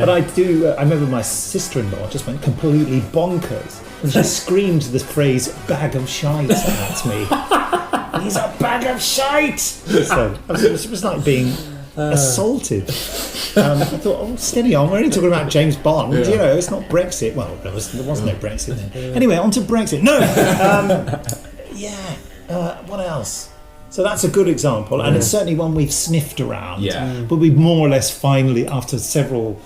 [SPEAKER 4] I do. I remember my sister-in-law just went completely bonkers, and she screamed the phrase "bag of shite" at me. He's a bag of shite. So it was like being assaulted. I thought, oh, steady on, we're only talking about James Bond, you know, it's not Brexit. Well, there was no Brexit then. Anyway, on to Brexit. No! What else? So that's a good example, and it's certainly one we've sniffed around. But we've more or less finally, after several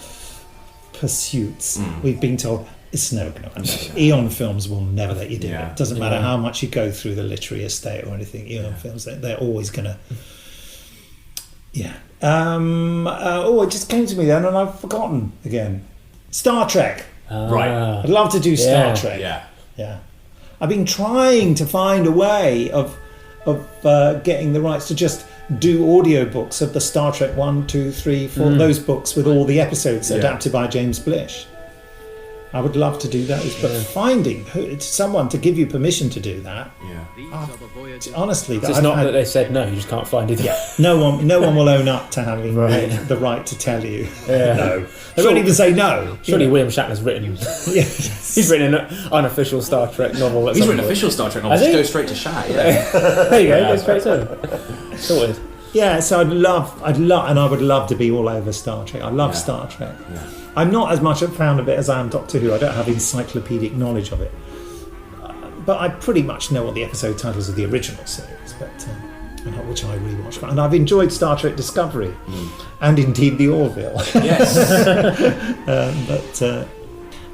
[SPEAKER 4] pursuits, we've been told, it's no going to happen. Eon Films will never let you do it. Doesn't matter how much you go through the literary estate or anything, Eon Films, they're always going to... it just came to me then, and I've forgotten again. Star Trek.
[SPEAKER 2] Right.
[SPEAKER 4] I'd love to do Star Trek. Yeah. I've been trying to find a way of getting the rights to just do audiobooks of the Star Trek 1, 2, 3, 4, those books with all the episodes adapted by James Blish. I would love to do those, but finding someone to give you permission to do that, honestly,
[SPEAKER 3] it's not that they said no, you just can't find it.
[SPEAKER 4] No one will own up to having the right to tell you no. They won't even say no.
[SPEAKER 3] Surely William Shatner's written. He's written an unofficial Star Trek novel.
[SPEAKER 2] He's written an official Star Trek novel. Just go straight to Shat.
[SPEAKER 3] There you go straight to him. Sorted.
[SPEAKER 4] Yeah, so I'd love, and I would love to be all over Star Trek. I love Star Trek. I'm not as much a fan of it as I am Doctor Who. I don't have encyclopedic knowledge of it, but I pretty much know all the episode titles of the original series, which I rewatch. And I've enjoyed Star Trek Discovery, and indeed the Orville.
[SPEAKER 2] Yes.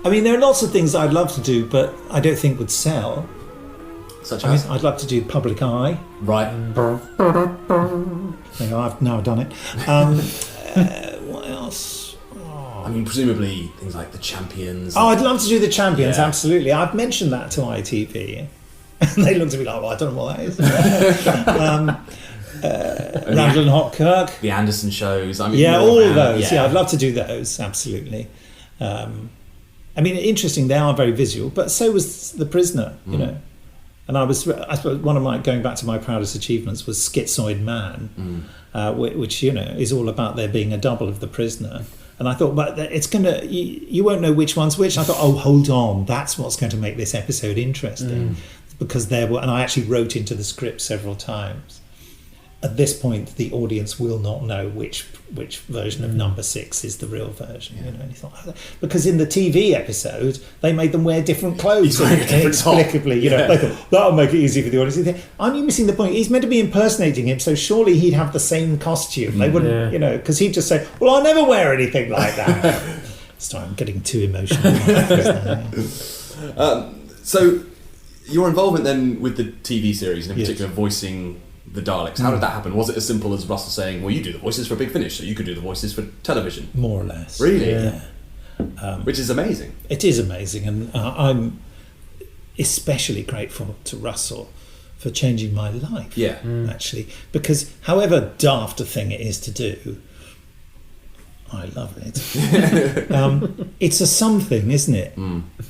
[SPEAKER 4] I mean, there are lots of things I'd love to do, but I don't think would sell.
[SPEAKER 2] Such as?
[SPEAKER 4] I'd love to do Public Eye.
[SPEAKER 2] Right.
[SPEAKER 4] I've now done it. What else?
[SPEAKER 2] I mean, presumably things like The Champions.
[SPEAKER 4] Oh, I'd love to do The Champions, absolutely. I've mentioned that to ITV. And they looked at me like, well, I don't know what that is. Randall and Hopkirk.
[SPEAKER 2] The Anderson shows. I mean,
[SPEAKER 4] all of those. Yeah, I'd love to do those, absolutely. I mean, interesting, they are very visual, but so was The Prisoner, you know. And I suppose one of my, going back to my proudest achievements was Schizoid Man, which, you know, is all about there being a double of The Prisoner. And I thought, but it's going to, you won't know which one's which. I thought, oh, hold on, that's what's going to make this episode interesting. Because there were, and I actually wrote into the script several times, at this point, the audience will not know which version of number 6 is the real version. You know, and you thought, because in the TV episode, they made them wear different clothes inexplicably. You know, they thought that'll make it easy for the audience. Think, aren't you missing the point? He's meant to be impersonating him, so surely he'd have the same costume. They wouldn't, you know, because he'd just say, "Well, I'll never wear anything like that." Sorry, I'm getting too emotional.
[SPEAKER 2] So, your involvement then with the TV series, and in particular voicing the Daleks, how did that happen? Was it as simple as Russell saying, well, you do the voices for Big Finish, so you could do the voices for television?
[SPEAKER 4] More or less.
[SPEAKER 2] Really?
[SPEAKER 4] Yeah.
[SPEAKER 2] Which is amazing.
[SPEAKER 4] It is amazing, and I'm especially grateful to Russell for changing my life, actually, because however daft a thing it is to do, I love it. It's a something, isn't it?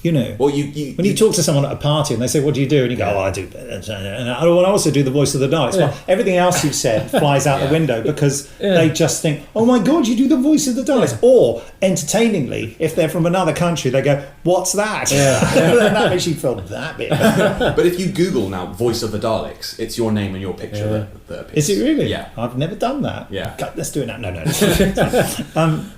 [SPEAKER 4] You know,
[SPEAKER 2] well,
[SPEAKER 4] when you talk to someone at a party and they say, "What do you do?" and you go, "Oh, I do," and I also do the voice of the Daleks. Well, everything else you've said flies out the window because they just think, "Oh my God, you do the voice of the Daleks." Or entertainingly, if they're from another country, they go, "What's that?" That makes you feel that bit.
[SPEAKER 2] But if you Google now "voice of the Daleks," it's your name and your picture that appears.
[SPEAKER 4] Is it really?
[SPEAKER 2] Yeah,
[SPEAKER 4] I've never done that.
[SPEAKER 2] Yeah,
[SPEAKER 4] let's do it now. No.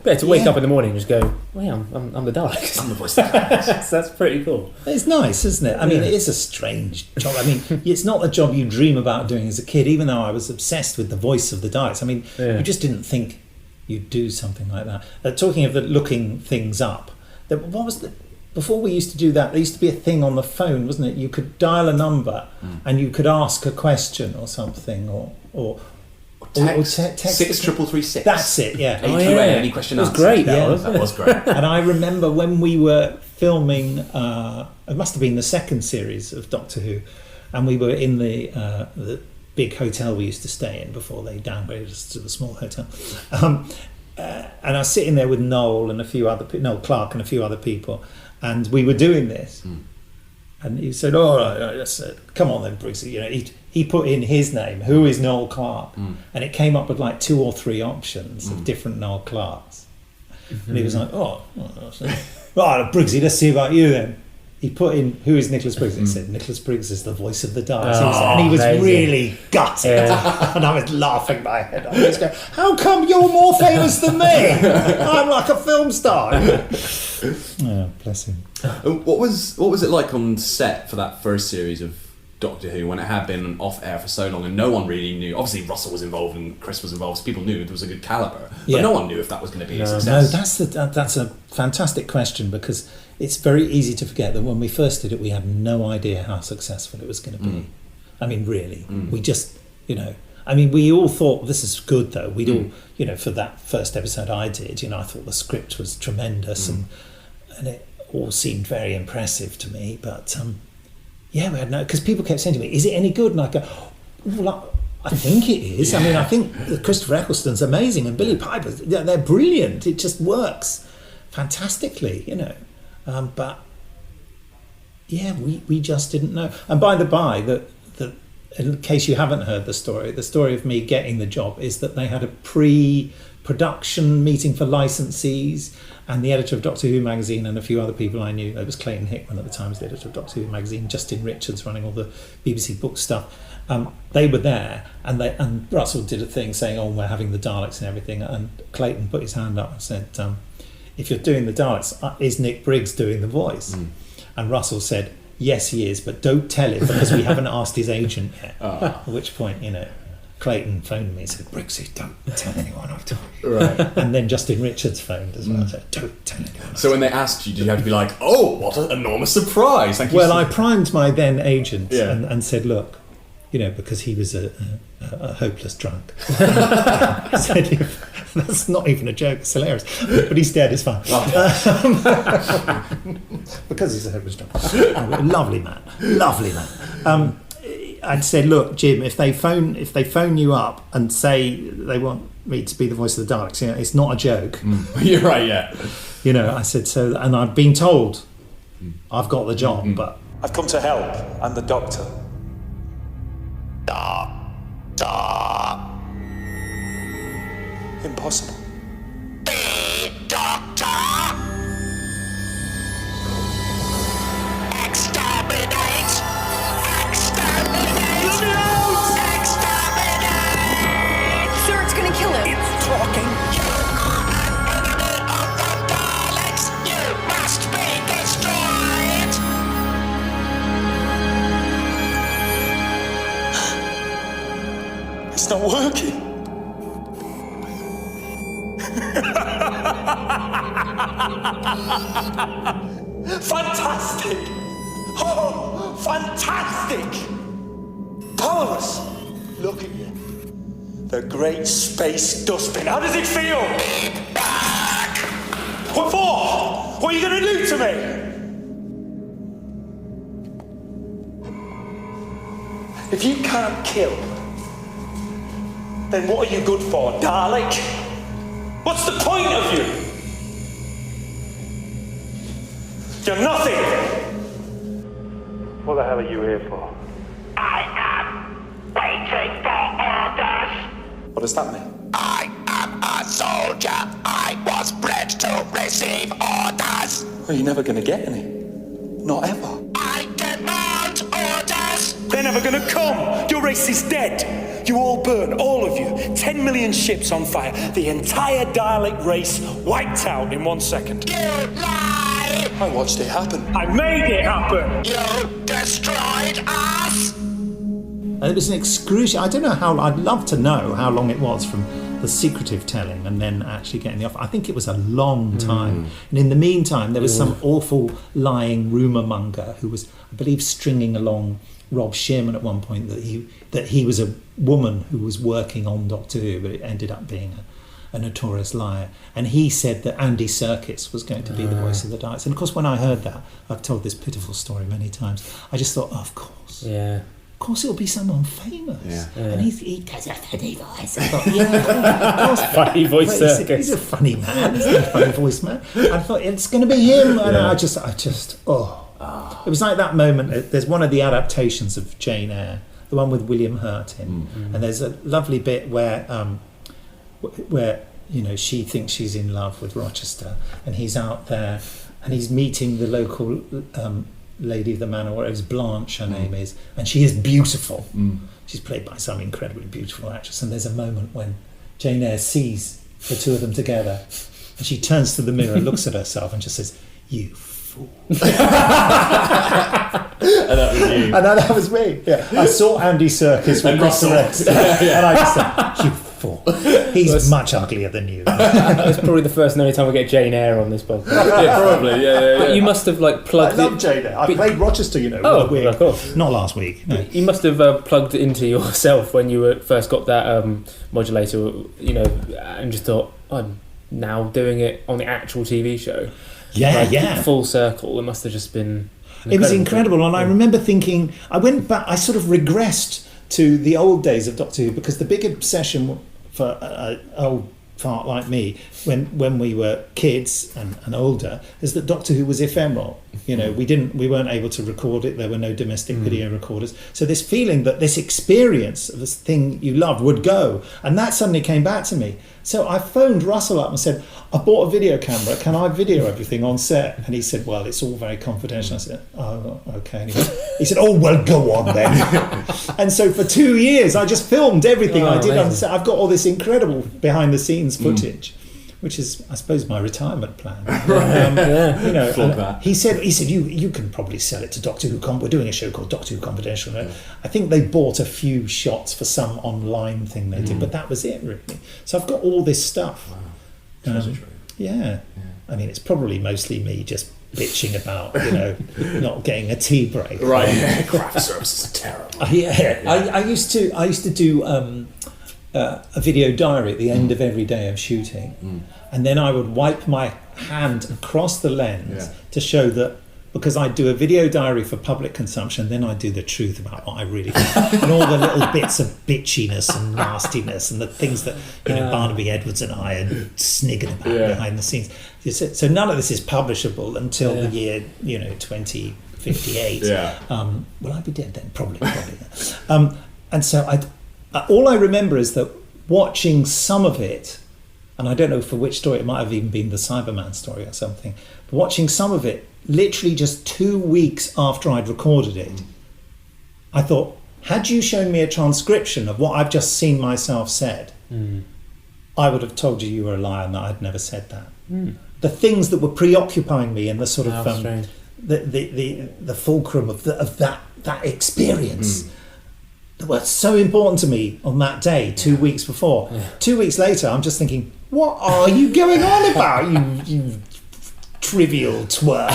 [SPEAKER 3] Better to wake up in the morning and just go, well, I'm the Daleks.
[SPEAKER 2] I'm the voice of the Daleks.
[SPEAKER 3] That's pretty cool.
[SPEAKER 4] It's nice, isn't it? I mean, it is a strange job. I mean, it's not the job you dream about doing as a kid, even though I was obsessed with the voice of the Daleks. I mean, you just didn't think you'd do something like that. Talking of the looking things up, what was the before we used to do that, there used to be a thing on the phone, wasn't it? You could dial a number and you could ask a question or something, or
[SPEAKER 2] text
[SPEAKER 4] 63336. That's it, yeah.
[SPEAKER 2] AQA, any question answered.
[SPEAKER 3] It was great,
[SPEAKER 2] that was great.
[SPEAKER 4] And I remember when we were filming, it must have been the second series of Doctor Who, and we were in the big hotel we used to stay in before they downgraded us to the small hotel. And I was sitting there with Noel Clark and a few other people, and we were doing this. And he said, "All right, I said, come on then, Briggs." You know, he put in his name, who is Noel Clark, and it came up with like 2 or 3 options of different Noel Clarks. And he was like, "Oh, right, Briggsy, let's see about you then." He put in, "Who is Nicholas Briggs?" And he said, "Nicholas Briggs is the voice of the Daleks." And he was really gutted. And I was laughing my head off. I was going, "How come you're more famous than me? I'm like a film star." Oh, bless him.
[SPEAKER 2] What was it like on set for that first series of Doctor Who when it had been off air for so long and no one really knew? Obviously Russell was involved and Chris was involved, so people knew there was a good calibre, but no one knew if that was going to be a success.
[SPEAKER 4] No, that's a fantastic question, because it's very easy to forget that when we first did it, we had no idea how successful it was going to be. I mean, really, we just, we all thought this is good though. We'd all, for that first episode I did, I thought the script was tremendous and it all seemed very impressive to me. But we had because people kept saying to me, "Is it any good?" And I go, "Well, I think it is." I mean, I think Christopher Eccleston's amazing and Billy Piper, they're brilliant. It just works fantastically, but we just didn't know. And by the by, in case you haven't heard the story of me getting the job is that they had a pre-production meeting for licensees, and the editor of Doctor Who magazine and a few other people I knew. There was Clayton Hickman at the time, was the editor of Doctor Who magazine, Justin Richards running all the BBC book stuff. They were there, and Russell did a thing saying, "Oh, we're having the Daleks and everything," and Clayton put his hand up and said, "If you're doing the Daleks, is Nick Briggs doing the voice?" And Russell said, "Yes, he is, but don't tell him because we haven't asked his agent yet." At which point, Clayton phoned me and said, "Briggsy, don't tell anyone I've told you." Right. And then Justin Richards phoned as well and said, "Don't tell anyone."
[SPEAKER 2] So when they asked you, did you have to be like, "Oh, what an enormous surprise"? Thank you.
[SPEAKER 4] Well, I primed my then agent and said, "Look," because he was a hopeless drunk. I said, "That's not even a joke, it's hilarious. But he's dead, it's fine." Because he's a hopeless drunk. Lovely man. I'd said, "Look, Jim, if they phone you up and say they want me to be the voice of the Daleks, it's not a joke."
[SPEAKER 2] You're right, yeah.
[SPEAKER 4] I said so, and I've been told I've got the job, but
[SPEAKER 22] I've come to help. I'm the Doctor. Impossible.
[SPEAKER 20] The Doctor! Exterminate! Exterminate! Exterminate!
[SPEAKER 12] Sure, it's gonna kill him.
[SPEAKER 22] It's talking.
[SPEAKER 20] You are an enemy of the Daleks! You must be destroyed!
[SPEAKER 22] It's not working. Fantastic! Oh, fantastic! Powerless! Look at you. The great space dustbin. How does it feel?
[SPEAKER 20] Back!
[SPEAKER 22] What for? What are you going to do to me? If you can't kill, then what are you good for, Dalek? What's the point of you? You're nothing!
[SPEAKER 6] What the hell are you here for?
[SPEAKER 20] I am waiting for orders!
[SPEAKER 22] What does that mean?
[SPEAKER 20] I am a soldier. I was bred to receive orders.
[SPEAKER 22] Well, you're never going to get any. Not ever.
[SPEAKER 20] I demand orders!
[SPEAKER 22] They're never going to come! Your race is dead! You all burn, all of you. 10 million ships on fire. The entire Dalek race wiped out in 1 second.
[SPEAKER 20] You lie!
[SPEAKER 22] I watched it happen. I made it happen!
[SPEAKER 20] You destroyed us!
[SPEAKER 4] And it was an excruciating. I don't know how. I'd love to know how long it was from the secretive telling and then actually getting the offer. I think it was a long time. And in the meantime, there was some awful lying rumour monger who was, I believe, stringing along Rob Shearman at one point that he was a woman who was working on Doctor Who, but it ended up being a notorious liar. And he said that Andy Serkis was going to be the voice of the Daleks. And of course, when I heard that, I've told this pitiful story many times, I just thought, oh, of course.
[SPEAKER 3] Yeah.
[SPEAKER 4] Of course it'll be someone famous.
[SPEAKER 3] Yeah.
[SPEAKER 4] And he goes, a funny voice. I thought, yeah, of course.
[SPEAKER 3] Funny voice Serkis.
[SPEAKER 4] He's a funny man. He's a funny voice man. I thought, it's going to be him. And I just, It was like that moment. There's one of the adaptations of Jane Eyre, the one with William Hurt in. And there's a lovely bit where she thinks she's in love with Rochester, and he's out there and he's meeting the local lady of the manor, or it was Blanche, her name is, and she is beautiful. She's played by some incredibly beautiful actress, and there's a moment when Jane Eyre sees the two of them together, and she turns to the mirror, looks at herself, and just says, "You fool."
[SPEAKER 2] And that was you.
[SPEAKER 4] And that was me. Yeah. I saw Andy Serkis with Russell Rex, and I just said, "You fool." He's much uglier than you.
[SPEAKER 3] That's probably the first and only time we get Jane Eyre on this podcast.
[SPEAKER 2] Yeah, probably. Yeah.
[SPEAKER 3] But you must have plugged.
[SPEAKER 4] I love Jane Eyre. I played Rochester,
[SPEAKER 3] of course.
[SPEAKER 4] Not last week. No.
[SPEAKER 3] You must have plugged it into yourself when you first got that modulator, and just thought, I'm now doing it on the actual TV show.
[SPEAKER 4] Yeah.
[SPEAKER 3] Full circle. It must have just been.
[SPEAKER 4] It was incredible, and I remember thinking, I went back, I sort of regressed to the old days of Doctor Who, because the big obsession for an old fart like me, when we were kids and older, is that Doctor Who was ephemeral. We weren't able to record it. There were no domestic video recorders. So this feeling that this experience of this thing you loved would go, and that suddenly came back to me. So I phoned Russell up and said, I bought a video camera, can I video everything on set? And he said, well, it's all very confidential. I said, oh, okay. And he said, oh, well, go on then. And so for 2 years, I just filmed everything I did on set. I've got all this incredible behind-the-scenes footage, which is, I suppose, my retirement plan. He said, you can probably sell it to Doctor Who. We're doing a show called Doctor Who Confidential. Yeah. I think they bought a few shots for some online thing they did, but that was it, really. So I've got all this stuff. Wow. Yeah. I mean, it's probably mostly me just bitching about, not getting a tea break.
[SPEAKER 2] Right. Craft services are terrible.
[SPEAKER 4] I used to do a video diary at the end of every day of shooting, and then I would wipe my hand across the lens to show that, because I do a video diary for public consumption, then I do the truth about what I really think, and all the little bits of bitchiness and nastiness and the things that Barnaby Edwards and I had sniggered about behind the scenes. So none of this is publishable until the year 2058. Will I be dead then? Probably. And so all I remember is that watching some of it, and I don't know for which story, it might have even been the Cyberman story or something, but watching some of it, literally just 2 weeks after I'd recorded it, I thought, had you shown me a transcription of what I've just seen myself said, I would have told you were a liar and that I'd never said that. The things that were preoccupying me and the sort of the fulcrum of that experience that were so important to me on that day 2 weeks before. 2 weeks later, I'm just thinking, what are you going on about, you trivial twerp?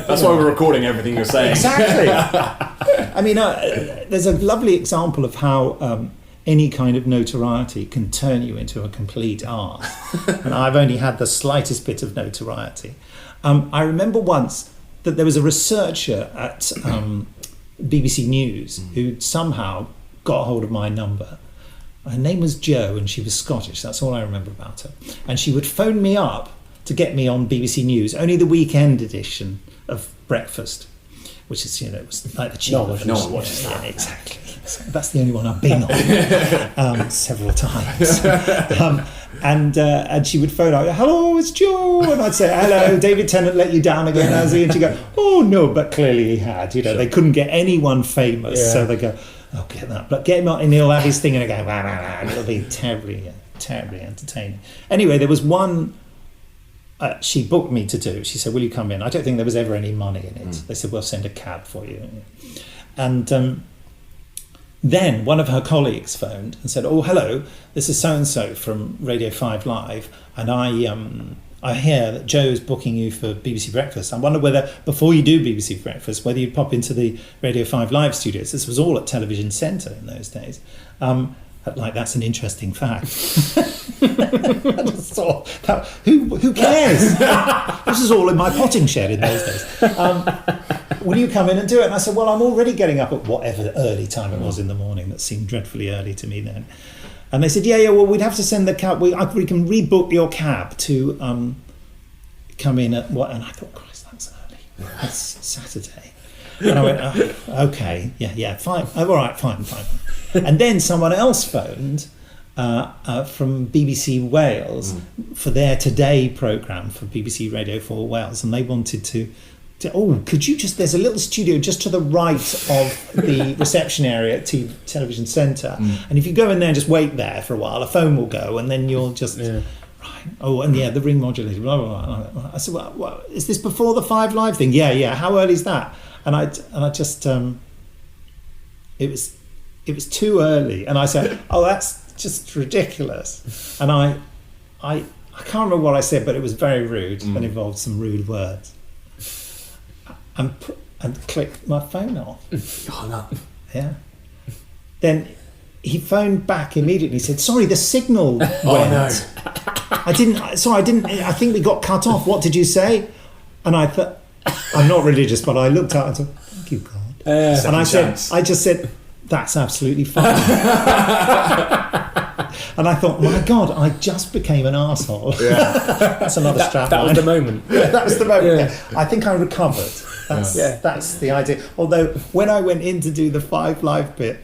[SPEAKER 2] That's why we're recording everything you're saying.
[SPEAKER 4] Exactly. I mean, there's a lovely example of how any kind of notoriety can turn you into a complete arse. And I've only had the slightest bit of notoriety. I remember once that there was a researcher at BBC News who somehow got hold of my number. Her name was Jo, and she was Scottish. That's all I remember about her. And she would phone me up to get me on BBC News, only the weekend edition of Breakfast, which is, it was like the cheap version.
[SPEAKER 2] No one watches that.
[SPEAKER 4] Yeah, exactly. That's the only one I've been on several times. And she would phone out, hello, it's Jo. And I'd say, hello, David Tennant let you down again, has he? And she'd go, oh, no, but clearly he had. They couldn't get anyone famous, so they go, oh, get that. But get him out and he'll have his thing and he'll go, and it'll be terribly entertaining. Anyway, there was one she booked me to do. She said, will you come in? I don't think there was ever any money in it. They said, we'll send a cab for you. And then one of her colleagues phoned and said, "Oh, hello, this is so-and-so from Radio 5 Live, and I hear that Joe's booking you for BBC Breakfast. I wonder whether, before you do BBC Breakfast, whether you'd pop into the Radio 5 Live studios." This was all at Television Centre in those days. That's an interesting fact. I just thought, who cares? This is all in my potting shed in those days. Will you come in and do it? And I said, well, I'm already getting up at whatever early time it was in the morning. That seemed dreadfully early to me then. And they said, yeah, well, we'd have to send the cab. We can rebook your cab to come in at what? And I thought, Christ, that's early. That's Saturday. And I went, okay, yeah, fine. Oh, all right, fine. And then someone else phoned from BBC Wales for their Today programme for BBC Radio 4 Wales, and they wanted to could you just, there's a little studio just to the right of the reception area at Television Centre, and if you go in there and just wait there for a while, a phone will go, and then you'll just... Right. Oh, and the ring modulator, blah, blah, blah. I said, well, is this before the 5 Live thing? Yeah, how early is that? And I just... It was too early, and I said, oh, that's just ridiculous. And I can't remember what I said, but it was very rude and involved some rude words. And clicked my phone off.
[SPEAKER 2] Oh, no.
[SPEAKER 4] Yeah. Then he phoned back immediately. He said, sorry, the signal went.
[SPEAKER 2] Oh, no.
[SPEAKER 4] I think we got cut off. What did you say? And I thought, I'm not religious, but I looked up and said, thank you, God. And I just said, that's absolutely fine. And I thought, my God, I just became an arsehole.
[SPEAKER 2] Yeah.
[SPEAKER 4] That's another strapline.
[SPEAKER 3] That was the moment.
[SPEAKER 4] Yeah, that was the moment. Yeah. I think I recovered. That's the idea. Although, when I went in to do the 5 Live bit,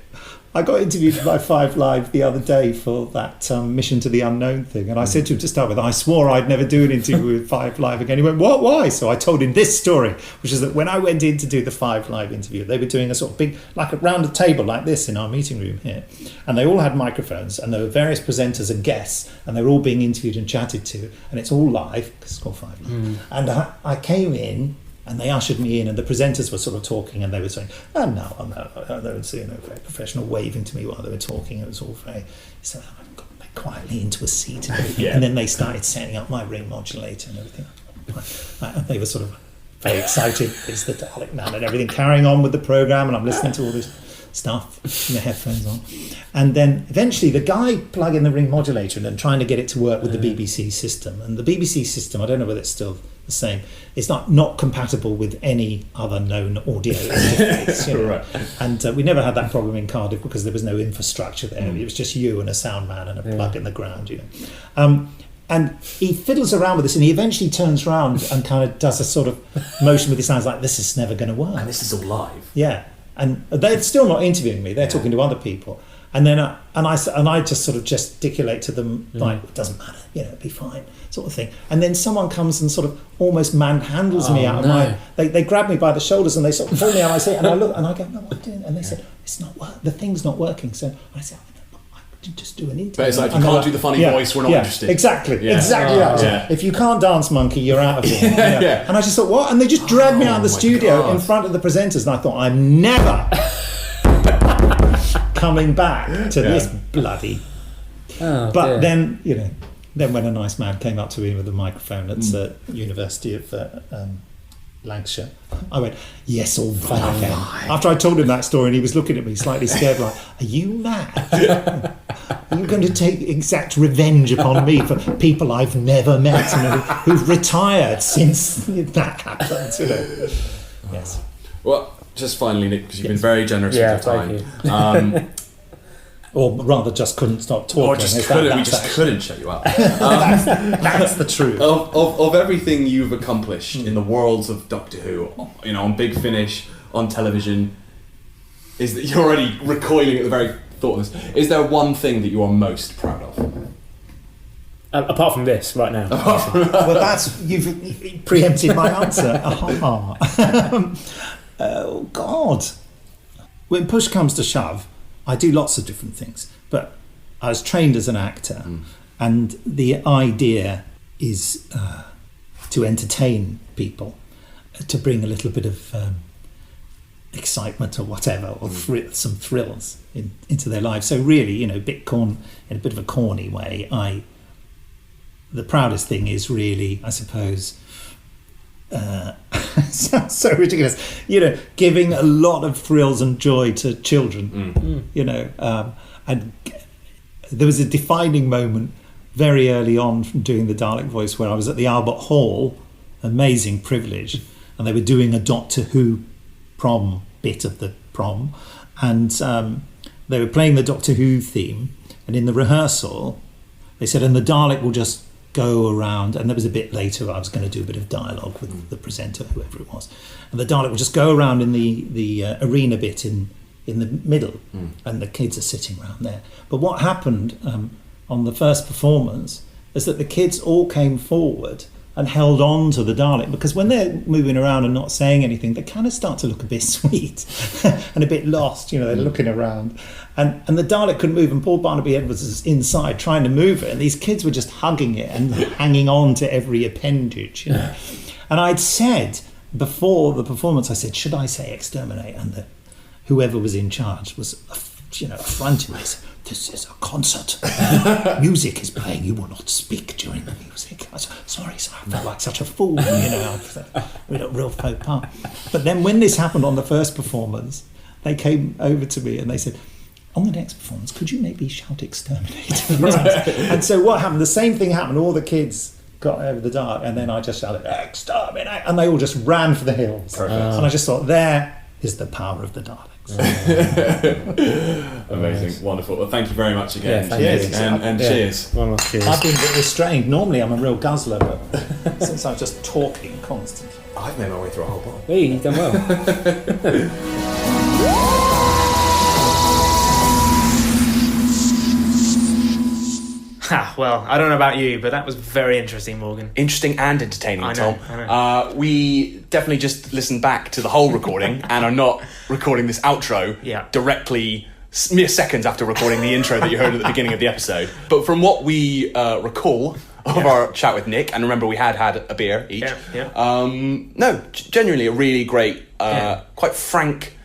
[SPEAKER 4] I got interviewed by 5 Live the other day for that Mission to the Unknown thing, and I said to him to start with, I swore I'd never do an interview with 5 Live again. He went, what, why? So I told him this story, which is that when I went in to do the 5 Live interview, they were doing a sort of big, like a round of table like this in our meeting room here, and they all had microphones, and there were various presenters and guests, and they were all being interviewed and chatted to, and it's all live, because it's called 5 Live. And I came in, and they ushered me in, and the presenters were sort of talking, and they were saying, "Oh no," they were very professional, waving to me while they were talking. It was all very. So I got quietly into a seat, and then they started setting up my ring modulator and everything. And they were sort of very excited. It's the Dalek man and everything, carrying on with the program, and I'm listening to all this stuff with the headphones on. And then eventually the guy plugging the ring modulator and trying to get it to work with the BBC system. And the BBC system, I don't know whether it's still the same, it's not compatible with any other known audio interface.
[SPEAKER 2] Right.
[SPEAKER 4] And we never had that problem in Cardiff because there was no infrastructure there. It was just you and a sound man and a plug in the ground, and he fiddles around with this, and he eventually turns around and kind of does a sort of motion with his hands like, this is never going to work.
[SPEAKER 2] And this is all live.
[SPEAKER 4] Yeah. And they're still not interviewing me. They're talking to other people. And then I just sort of gesticulate to them like, it doesn't matter, it'll be fine, sort of thing. And then someone comes and sort of almost manhandles me out of my... They grab me by the shoulders and they sort of pull me out of my seat, and I look and I go, no, what are you doing? And they said, it's not working. The thing's not working. So I said, I could just do an interview.
[SPEAKER 2] But it's like, if you can't do the funny voice, we're not interested.
[SPEAKER 4] Exactly. That. If you can't dance, monkey, you're out of here. And I just thought, what? And they just dragged me out of the studio in front of the presenters, and I thought, I'm never coming back to this bloody... But then, then when a nice man came up to me with a microphone at the University of Lancashire, I went, yes, all back again. After I told him that story, and he was looking at me slightly scared, like, are you mad? Are you going to take exact revenge upon me for people I've never met and who've retired since that happened? Yes.
[SPEAKER 2] Well, just finally, Nick, because you've been very generous with your time.
[SPEAKER 4] Or rather, just couldn't stop talking.
[SPEAKER 2] Or we just couldn't shut you up.
[SPEAKER 4] That's the truth.
[SPEAKER 2] Of everything you've accomplished in the worlds of Doctor Who, on Big Finish, on television, is that you're already recoiling at the very thought of this. Is there one thing that you are most proud of?
[SPEAKER 3] Apart from this, right now.
[SPEAKER 4] Well, you've preempted my answer. Oh, God. When push comes to shove, I do lots of different things, but I was trained as an actor, and the idea is to entertain people, to bring a little bit of excitement or whatever, or some thrills into their lives. So really, you know, in a bit of a corny way, the proudest thing is really, I suppose, sounds so ridiculous, you know, giving a lot of thrills and joy to children. You know, and there was a defining moment very early on from doing the Dalek voice where I was at the Albert Hall, amazing privilege, and they were doing a Doctor Who prom bit of the prom, and they were playing the Doctor Who theme, and in the rehearsal they said, and the Dalek will just go around, and there was a bit later I was going to do a bit of dialogue with the presenter, whoever it was, and the Dalek will just go around in the arena bit in the middle, and the kids are sitting around there. But what happened on the first performance is that the kids all came forward and held on to the Dalek, because when they're moving around and not saying anything, they kind of start to look a bit sweet and a bit lost, you know, they're looking around. And the Dalek couldn't move, and Paul Barnaby Edwards was inside trying to move it, and these kids were just hugging it and hanging on to every appendage, you know. And I'd said, before the performance, I said, should I say exterminate? And whoever was in charge was, affronting me. I said, this is a concert. Music is playing. You will not speak during the music. I said, sorry, sir, I felt like such a fool, you know. We had a real faux pas. But then when this happened on the first performance, they came over to me and they said, on the next performance, could you maybe shout exterminate? And so what happened? The same thing happened. All the kids got over the Dalek, and then I just shouted, exterminate, and they all just ran for the hills. And I just thought, there is the power of the Daleks.
[SPEAKER 2] Amazing, wonderful. Well, thank you very much again.
[SPEAKER 4] Cheers.
[SPEAKER 2] And cheers.
[SPEAKER 3] One last cheers.
[SPEAKER 4] I've been a bit restrained. Normally I'm a real guzzler, but since I'm just talking constantly.
[SPEAKER 2] I've made my way through a whole bottle.
[SPEAKER 3] Hey, you've done well.
[SPEAKER 6] Well, I don't know about you, but that was very interesting, Morgan.
[SPEAKER 2] Interesting and entertaining,
[SPEAKER 6] I know,
[SPEAKER 2] Tom. We definitely just listened back to the whole recording and are not recording this outro directly mere seconds after recording the intro that you heard at the beginning of the episode. But from what we recall of our chat with Nick, and remember we had a beer each, genuinely a really great, quite frank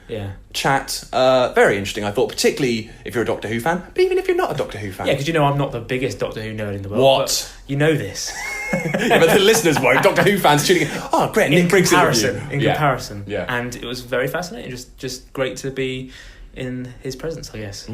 [SPEAKER 2] chat. Very interesting, I thought, particularly if you're a Doctor Who fan, but even if you're not a Doctor Who fan.
[SPEAKER 6] Yeah, because you know I'm not the biggest Doctor Who nerd in the world.
[SPEAKER 2] What?
[SPEAKER 6] You know this.
[SPEAKER 2] Yeah, but the listeners won't. Doctor Who fans tuning in. Oh, great, Nick Briggs
[SPEAKER 6] in comparison. Yeah. And it was very fascinating. Just great to be in his presence, I guess.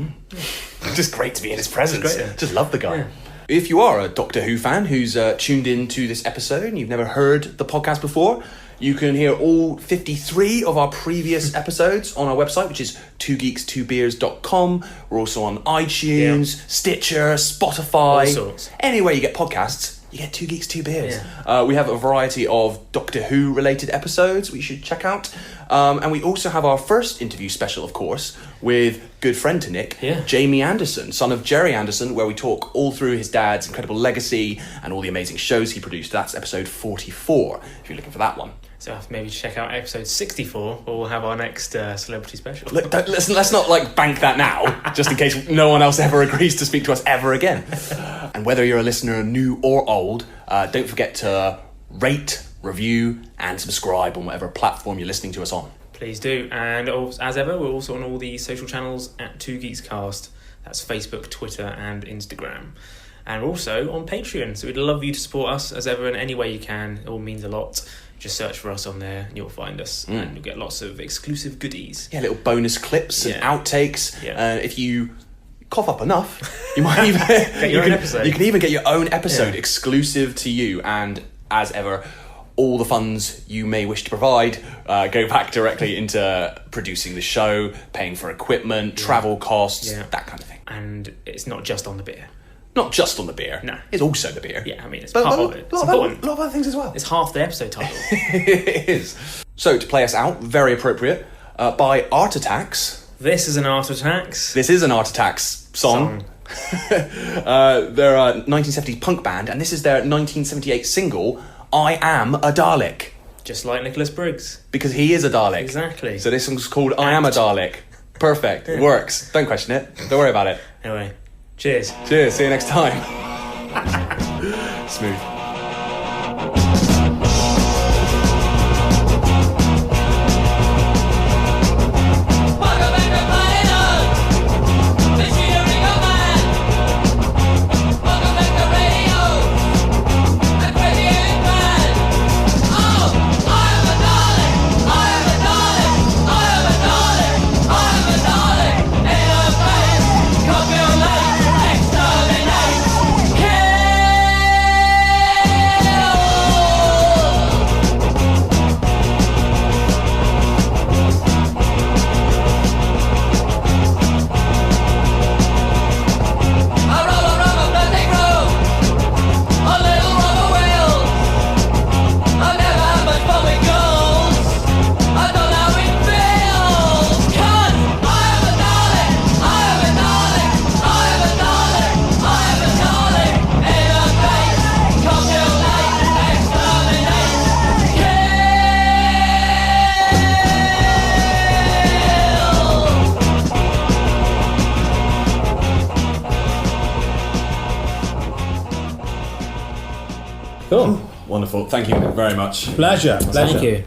[SPEAKER 2] Just great to be in his presence.
[SPEAKER 6] Great,
[SPEAKER 2] Just love the guy. Yeah. If you are a Doctor Who fan who's tuned in to this episode and you've never heard the podcast before, you can hear all 53 of our previous episodes on our website, which is 2geeks2beers.com. We're also on iTunes, Stitcher, Spotify.
[SPEAKER 6] All sorts.
[SPEAKER 2] Anywhere you get podcasts, you get 2 Geeks, 2 Beers. We have a variety of Doctor Who related episodes we should check out. And we also have our first interview special, of course, with good friend to Nick, Jamie Anderson, son of Jerry Anderson, where we talk all through his dad's incredible legacy and all the amazing shows he produced. That's episode 44, if you're looking for that one.
[SPEAKER 6] So maybe check out episode 64, or we'll have our next celebrity special.
[SPEAKER 2] Look, let's not bank that now, just in case no one else ever agrees to speak to us ever again. And whether you're a listener new or old, don't forget to rate, review, and subscribe on whatever platform you're listening to us on.
[SPEAKER 6] Please do. And as ever, we're also on all the social channels at 2geekscast. That's Facebook, Twitter, and Instagram. And we're also on Patreon, so we'd love you to support us as ever in any way you can. It all means a lot. Just search for us on there and you'll find us, and you'll get lots of exclusive goodies.
[SPEAKER 2] Yeah, little bonus clips and outtakes. If you cough up enough, you might even
[SPEAKER 6] get your own episode.
[SPEAKER 2] You can even get your own episode exclusive to you. And as ever, all the funds you may wish to provide go back directly into producing the show, paying for equipment, travel costs, that kind of thing.
[SPEAKER 6] And it's not just on the beer.
[SPEAKER 2] Not just on the beer.
[SPEAKER 6] No.
[SPEAKER 2] It's also the beer.
[SPEAKER 6] Yeah, I mean, it's part of it. It's important.
[SPEAKER 2] A lot of other things as well.
[SPEAKER 6] It's half the episode title.
[SPEAKER 2] It is. So, to play us out, very appropriate, by Art Attacks.
[SPEAKER 6] This is an Art Attacks.
[SPEAKER 2] This is an Art Attacks song. They're a 1970s punk band, and this is their 1978 single, I Am a Dalek.
[SPEAKER 6] Just like Nicholas Briggs.
[SPEAKER 2] Because he is a Dalek.
[SPEAKER 6] Exactly.
[SPEAKER 2] So this song's called I Am a Dalek. Perfect. It works. Don't question it. Don't worry about it.
[SPEAKER 6] Anyway. Cheers.
[SPEAKER 2] Cheers. See you next time. Smooth.
[SPEAKER 3] Cool.
[SPEAKER 2] Wonderful. Thank you very much.
[SPEAKER 4] Pleasure.
[SPEAKER 3] Thank you.